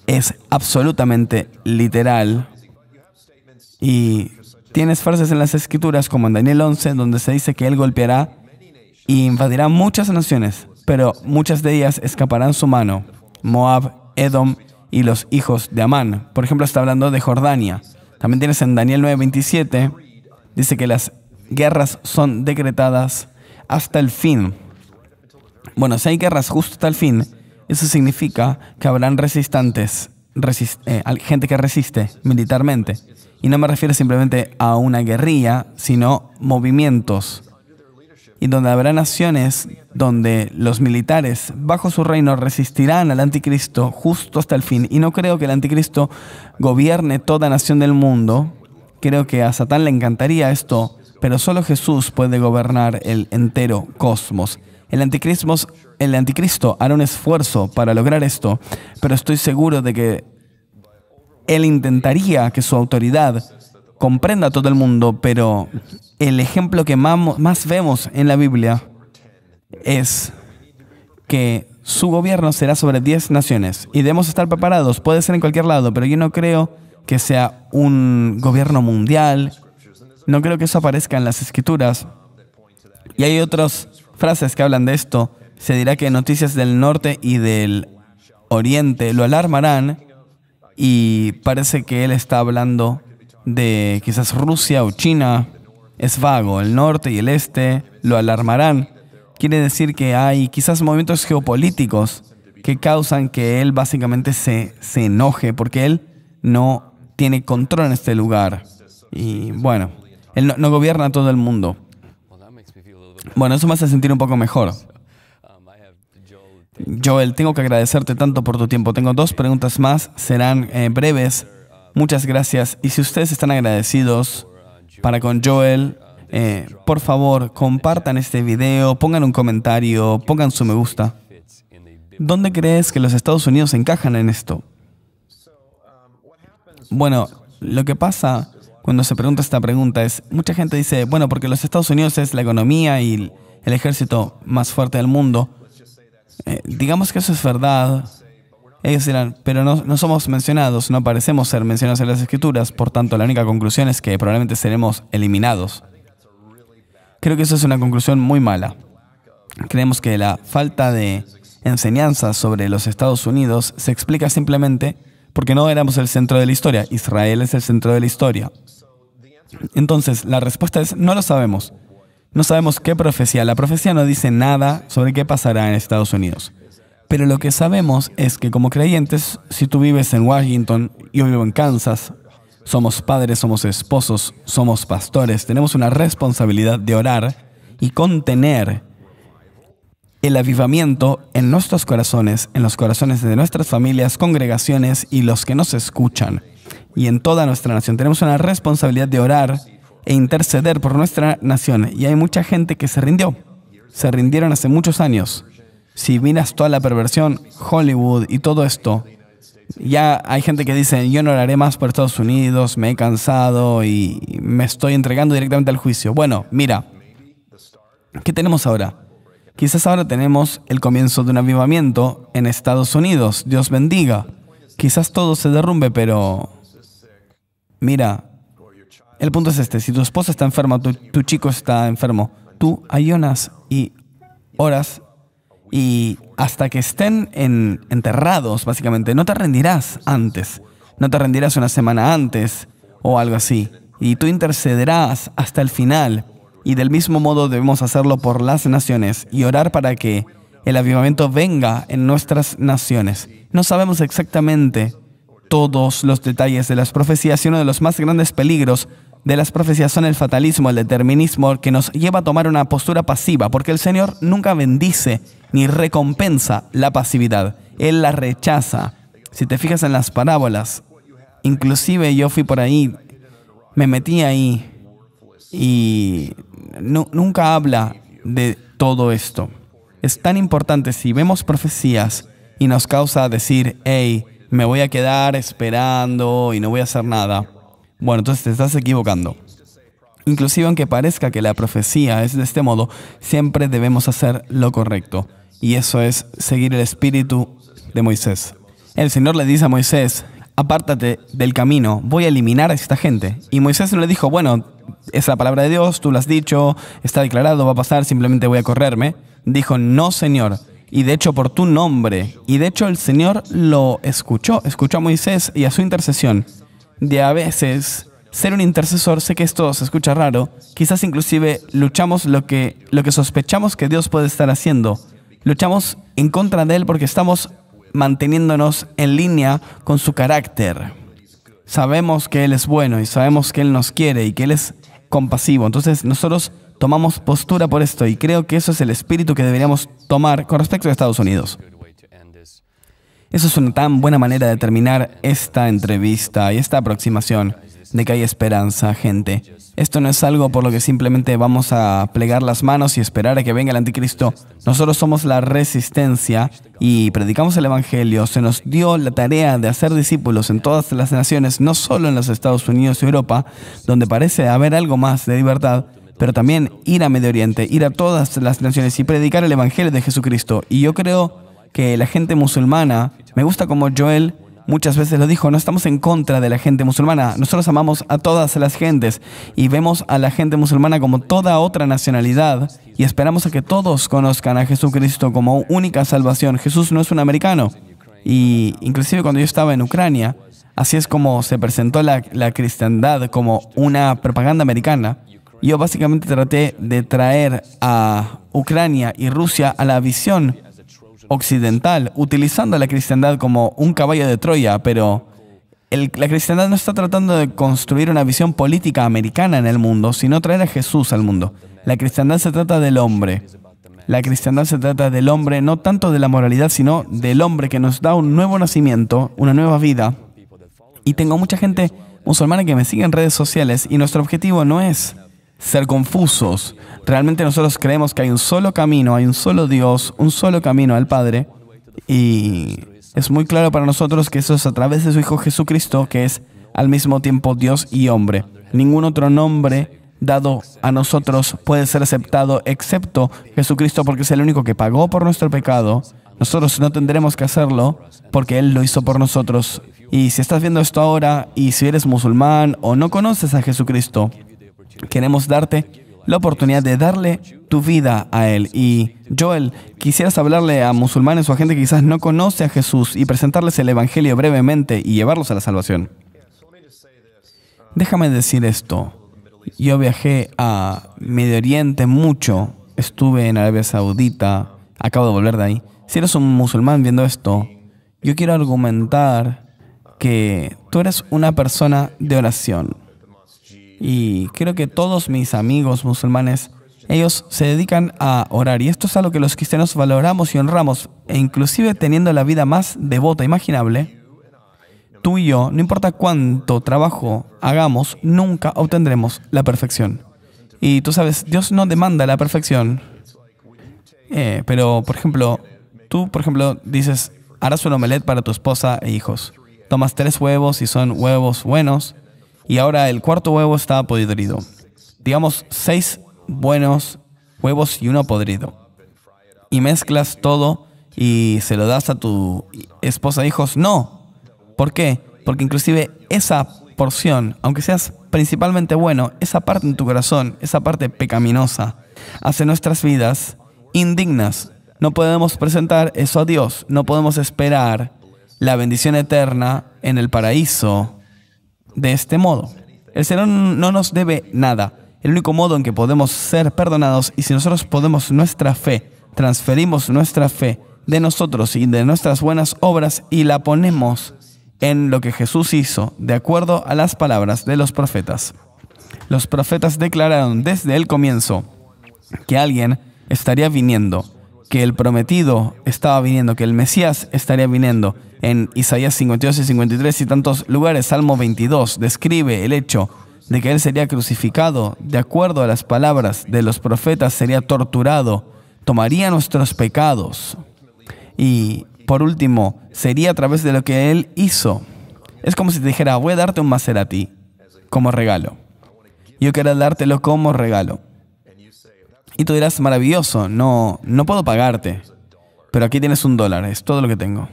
es absolutamente literal. Y tienes frases en las Escrituras como en Daniel 11, donde se dice que Él golpeará y invadirá muchas naciones, pero muchas de ellas escaparán su mano. Moab, Edom y los hijos de Amán. Por ejemplo, está hablando de Jordania. También tienes en Daniel 9:27, dice que las guerras son decretadas hasta el fin. Bueno, si hay guerras justo hasta el fin, eso significa que habrán resistentes gente que resiste militarmente. Y no me refiero simplemente a una guerrilla, sino movimientos. Y donde habrá naciones donde los militares bajo su reino resistirán al anticristo justo hasta el fin. Y no creo que el anticristo gobierne toda nación del mundo. Creo que a Satán le encantaría esto, pero solo Jesús puede gobernar el entero cosmos. El anticristo hará un esfuerzo para lograr esto, pero estoy seguro de que él intentaría que su autoridad comprenda a todo el mundo, pero el ejemplo que más vemos en la Biblia es que su gobierno será sobre 10 naciones y debemos estar preparados. Puede ser en cualquier lado, pero yo no creo que sea un gobierno mundial. No creo que eso aparezca en las Escrituras. Y hay otras frases que hablan de esto. Se dirá que noticias del norte y del oriente lo alarmarán, y parece que él está hablando de quizás Rusia o China. Es vago, el norte y el este lo alarmarán. Quiere decir que hay quizás movimientos geopolíticos que causan que él básicamente se enoje porque él no tiene control en este lugar. Y bueno, él no gobierna todo el mundo. Bueno, eso me hace sentir un poco mejor. Joel, tengo que agradecerte tanto por tu tiempo. Tengo 2 preguntas más, serán breves. Muchas gracias. Y si ustedes están agradecidos para con Joel, por favor, compartan este video, pongan un comentario, pongan su me gusta. ¿Dónde crees que los Estados Unidos encajan en esto? Bueno, lo que pasa cuando se pregunta esta pregunta es, mucha gente dice, bueno, porque los Estados Unidos es la economía y el ejército más fuerte del mundo. Digamos que eso es verdad. Ellos dirán, pero no somos mencionados, no parecemos ser mencionados en las Escrituras, por tanto la única conclusión es que probablemente seremos eliminados. Creo que eso es una conclusión muy mala. Creemos que la falta de enseñanza sobre los Estados Unidos se explica simplemente porque no éramos el centro de la historia. Israel es el centro de la historia. Entonces, la respuesta es, no lo sabemos. No sabemos qué profecía. La profecía no dice nada sobre qué pasará en Estados Unidos. Pero lo que sabemos es que como creyentes, si tú vives en Washington, yo vivo en Kansas, somos padres, somos esposos, somos pastores, tenemos una responsabilidad de orar y contener el avivamiento en nuestros corazones, en los corazones de nuestras familias, congregaciones y los que nos escuchan. Y en toda nuestra nación tenemos una responsabilidad de orar e interceder por nuestra nación. Y hay mucha gente que se rindió. Se rindieron hace muchos años. Si miras toda la perversión, Hollywood y todo esto, ya hay gente que dice, yo no oraré más por Estados Unidos, me he cansado y me estoy entregando directamente al juicio. Bueno, mira, ¿qué tenemos ahora? Quizás ahora tenemos el comienzo de un avivamiento en Estados Unidos. Dios bendiga. Quizás todo se derrumbe, pero mira, el punto es este. Si tu esposa está enferma, tu chico está enfermo, tú ayunas y oras y hasta que estén enterrados, básicamente, no te rendirás antes. No te rendirás una semana antes o algo así. Y tú intercederás hasta el final. Y del mismo modo debemos hacerlo por las naciones y orar para que el avivamiento venga en nuestras naciones. No sabemos exactamente todos los detalles de las profecías y uno de los más grandes peligros de las profecías son el fatalismo, el determinismo, que nos lleva a tomar una postura pasiva, porque el Señor nunca bendice ni recompensa la pasividad. Él la rechaza. Si te fijas en las parábolas, inclusive yo fui por ahí, me metí ahí y nunca habla de todo esto. Es tan importante si vemos profecías y nos causa decir, hey, me voy a quedar esperando y no voy a hacer nada. Bueno, entonces te estás equivocando. Inclusive aunque parezca que la profecía es de este modo, siempre debemos hacer lo correcto. Y eso es seguir el espíritu de Moisés. El Señor le dice a Moisés, apártate del camino, voy a eliminar a esta gente. Y Moisés no le dijo, bueno, es la palabra de Dios, tú lo has dicho, está declarado, va a pasar, simplemente voy a correrme. Dijo, no, Señor. Y de hecho, por tu nombre. Y de hecho, el Señor lo escuchó a Moisés y a su intercesión. De a veces, ser un intercesor, sé que esto se escucha raro, quizás inclusive luchamos lo que sospechamos que Dios puede estar haciendo. Luchamos en contra de Él porque estamos manteniéndonos en línea con su carácter. Sabemos que Él es bueno y sabemos que Él nos quiere y que Él es compasivo. Entonces nosotros tomamos postura por esto y creo que eso es el espíritu que deberíamos tomar con respecto a Estados Unidos. Eso es una tan buena manera de terminar esta entrevista y esta aproximación de que hay esperanza, gente. Esto no es algo por lo que simplemente vamos a plegar las manos y esperar a que venga el anticristo. Nosotros somos la resistencia y predicamos el evangelio. Se nos dio la tarea de hacer discípulos en todas las naciones, no solo en los Estados Unidos y Europa, donde parece haber algo más de libertad, pero también ir a Medio Oriente, ir a todas las naciones y predicar el evangelio de Jesucristo. Y yo creo que la gente musulmana, me gusta como Joel muchas veces lo dijo, no estamos en contra de la gente musulmana. Nosotros amamos a todas las gentes y vemos a la gente musulmana como toda otra nacionalidad y esperamos a que todos conozcan a Jesucristo como única salvación. Jesús no es un americano. Y inclusive cuando yo estaba en Ucrania, así es como se presentó la cristiandad como una propaganda americana. Yo básicamente traté de traer a Ucrania y Rusia a la visión occidental, utilizando la cristiandad como un caballo de Troya, pero la cristiandad no está tratando de construir una visión política americana en el mundo, sino traer a Jesús al mundo. La cristiandad se trata del hombre. La cristiandad se trata del hombre, no tanto de la moralidad, sino del hombre que nos da un nuevo nacimiento, una nueva vida. Y tengo mucha gente musulmana que me sigue en redes sociales y nuestro objetivo no es ser confusos. Realmente nosotros creemos que hay un solo camino, hay un solo Dios, un solo camino al Padre. Y es muy claro para nosotros que eso es a través de su Hijo Jesucristo, que es al mismo tiempo Dios y hombre. Ningún otro nombre dado a nosotros puede ser aceptado excepto Jesucristo, porque es el único que pagó por nuestro pecado. Nosotros no tendremos que hacerlo porque Él lo hizo por nosotros. Y si estás viendo esto ahora y si eres musulmán o no conoces a Jesucristo, queremos darte la oportunidad de darle tu vida a Él. Y Joel, quisieras hablarle a musulmanes o a gente que quizás no conoce a Jesús y presentarles el evangelio brevemente y llevarlos a la salvación. Déjame decir esto. Yo viajé a Medio Oriente mucho. Estuve en Arabia Saudita. Acabo de volver de ahí. Si eres un musulmán viendo esto, yo quiero argumentar que tú eres una persona de oración. Y creo que todos mis amigos musulmanes, ellos se dedican a orar. Y esto es algo que los cristianos valoramos y honramos. E inclusive teniendo la vida más devota imaginable, tú y yo, no importa cuánto trabajo hagamos, nunca obtendremos la perfección. Y tú sabes, Dios no demanda la perfección. Pero, por ejemplo, tú, dices, harás un omelette para tu esposa e hijos. Tomas 3 huevos y son huevos buenos. Y ahora el 4.º huevo está podrido. Digamos 6 buenos huevos y 1 podrido. Y mezclas todo y se lo das a tu esposa e hijos. No. ¿Por qué? Porque inclusive esa porción, aunque seas principalmente bueno, esa parte en tu corazón, esa parte pecaminosa, hace nuestras vidas indignas. No podemos presentar eso a Dios. No podemos esperar la bendición eterna en el paraíso de este modo. El Señor no nos debe nada. El único modo en que podemos ser perdonados, y si nosotros podemos nuestra fe, transferimos nuestra fe de nosotros y de nuestras buenas obras y la ponemos en lo que Jesús hizo, de acuerdo a las palabras de los profetas. Los profetas declararon desde el comienzo que alguien estaría viniendo, que el prometido estaba viniendo, que el Mesías estaría viniendo. En Isaías 52 y 53 y tantos lugares, Salmo 22, describe el hecho de que Él sería crucificado, de acuerdo a las palabras de los profetas, sería torturado, tomaría nuestros pecados. Y, por último, sería a través de lo que Él hizo. Es como si te dijera, voy a darte un Maserati como regalo. Yo quiero dártelo como regalo. Y tú dirás, maravilloso, no puedo pagarte, pero aquí tienes $1, es todo lo que tengo.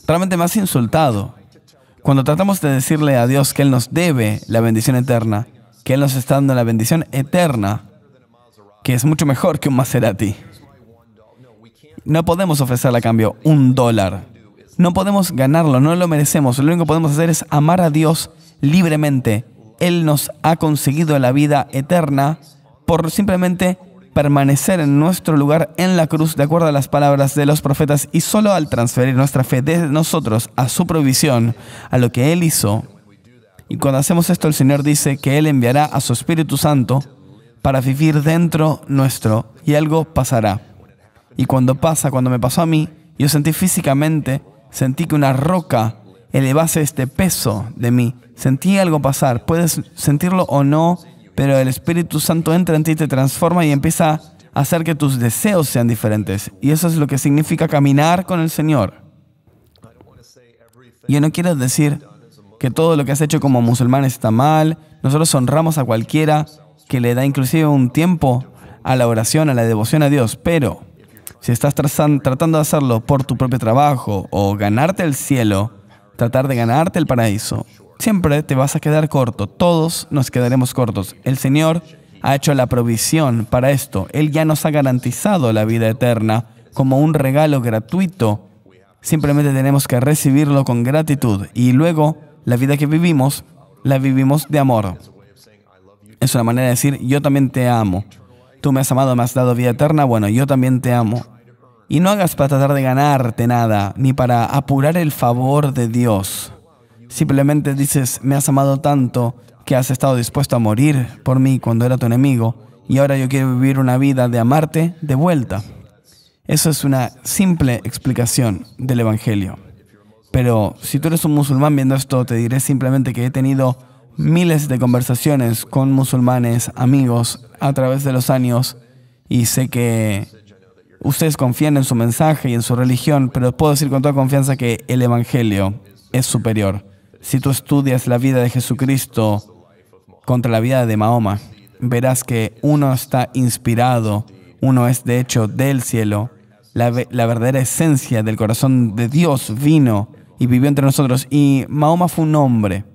Realmente me has insultado. Cuando tratamos de decirle a Dios que Él nos debe la bendición eterna, que Él nos está dando la bendición eterna, que es mucho mejor que un Maserati. No podemos ofrecerle a cambio $1. No podemos ganarlo, no lo merecemos. Lo único que podemos hacer es amar a Dios libremente. Él nos ha conseguido la vida eterna por simplemente permanecer en nuestro lugar en la cruz de acuerdo a las palabras de los profetas, y solo al transferir nuestra fe de nosotros a su provisión, a lo que Él hizo. Y cuando hacemos esto, el Señor dice que Él enviará a su Espíritu Santo para vivir dentro nuestro, y algo pasará. Y cuando me pasó a mí, yo sentí físicamente, sentí que una roca elevase este peso de mí. Sentí algo pasar. Puedes sentirlo o no, pero el Espíritu Santo entra en ti, te transforma y empieza a hacer que tus deseos sean diferentes. Y eso es lo que significa caminar con el Señor. Yo no quiero decir que todo lo que has hecho como musulmán está mal. Nosotros honramos a cualquiera que le da inclusive un tiempo a la oración, a la devoción a Dios. Pero si estás tratando de hacerlo por tu propio trabajo o ganarte el cielo, tratar de ganarte el paraíso, siempre te vas a quedar corto. Todos nos quedaremos cortos. El Señor ha hecho la provisión para esto. Él ya nos ha garantizado la vida eterna como un regalo gratuito. Simplemente tenemos que recibirlo con gratitud. Y luego, la vida que vivimos, la vivimos de amor. Es una manera de decir, yo también te amo. Tú me has amado, me has dado vida eterna, bueno, yo también te amo. Y no hagas para tratar de ganarte nada, ni para apurar el favor de Dios. Simplemente dices, me has amado tanto que has estado dispuesto a morir por mí cuando era tu enemigo, y ahora yo quiero vivir una vida de amarte de vuelta. Eso es una simple explicación del Evangelio. Pero si tú eres un musulmán viendo esto, te diré simplemente que he tenido miles de conversaciones con musulmanes, amigos, a través de los años, y sé que ustedes confían en su mensaje y en su religión, pero puedo decir con toda confianza que el Evangelio es superior. Si tú estudias la vida de Jesucristo contra la vida de Mahoma, verás que uno está inspirado, uno es de hecho del cielo. La verdadera esencia del corazón de Dios vino y vivió entre nosotros. Y Mahoma fue un hombre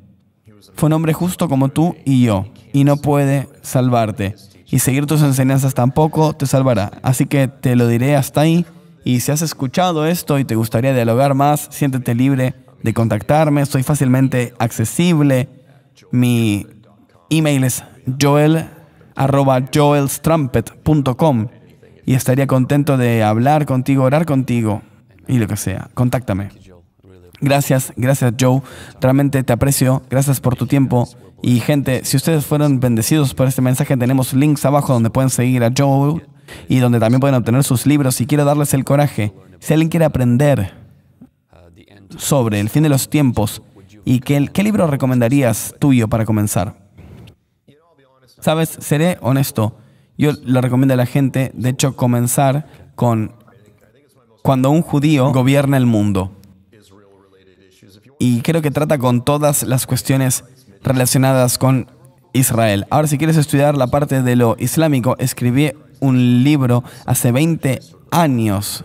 justo como tú y yo, y no puede salvarte. Y seguir tus enseñanzas tampoco te salvará. Así que te lo diré hasta ahí. Y si has escuchado esto y te gustaría dialogar más, siéntete libre de contactarme. Soy fácilmente accesible. Mi email es joel@joelstrumpet.com y estaría contento de hablar contigo, orar contigo y lo que sea. Contáctame. Gracias Joe. Realmente te aprecio. Gracias por tu tiempo. Y gente, si ustedes fueron bendecidos por este mensaje, tenemos links abajo donde pueden seguir a Joe y donde también pueden obtener sus libros. Y quiero darles el coraje. Si alguien quiere aprender sobre el fin de los tiempos, ¿y qué libro recomendarías tuyo para comenzar? Sabes, seré honesto. Yo le recomiendo a la gente, de hecho, comenzar con Cuando un judío gobierna el mundo. Y creo que trata con todas las cuestiones relacionadas con Israel. Ahora, si quieres estudiar la parte de lo islámico, escribí un libro hace 20 años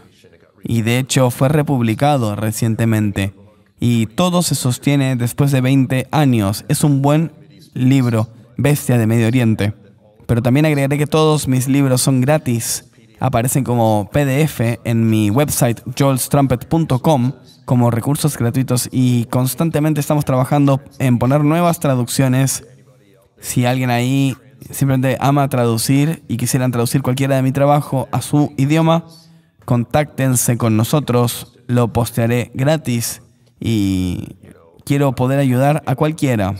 y de hecho fue republicado recientemente. Y todo se sostiene después de 20 años. Es un buen libro, Bestia de Medio Oriente. Pero también agregaré que todos mis libros son gratis. Aparecen como PDF en mi website joelstrumpet.com como recursos gratuitos y constantemente estamos trabajando en poner nuevas traducciones. Si alguien ahí simplemente ama traducir y quisieran traducir cualquiera de mi trabajo a su idioma, contáctense con nosotros, lo postearé gratis y quiero poder ayudar a cualquiera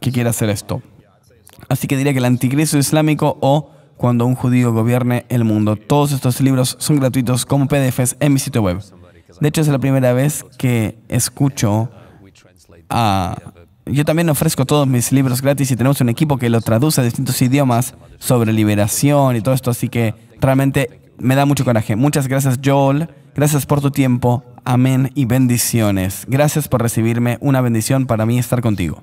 que quiera hacer esto. Así que diría que el anticristo islámico o Cuando un judío gobierne el mundo. Todos estos libros son gratuitos como PDFs en mi sitio web. De hecho, es la primera vez que escucho Yo también ofrezco todos mis libros gratis y tenemos un equipo que lo traduce a distintos idiomas sobre liberación y todo esto, así que realmente me da mucho coraje. Muchas gracias, Joel. Gracias por tu tiempo. Amén y bendiciones. Gracias por recibirme. Una bendición para mí estar contigo.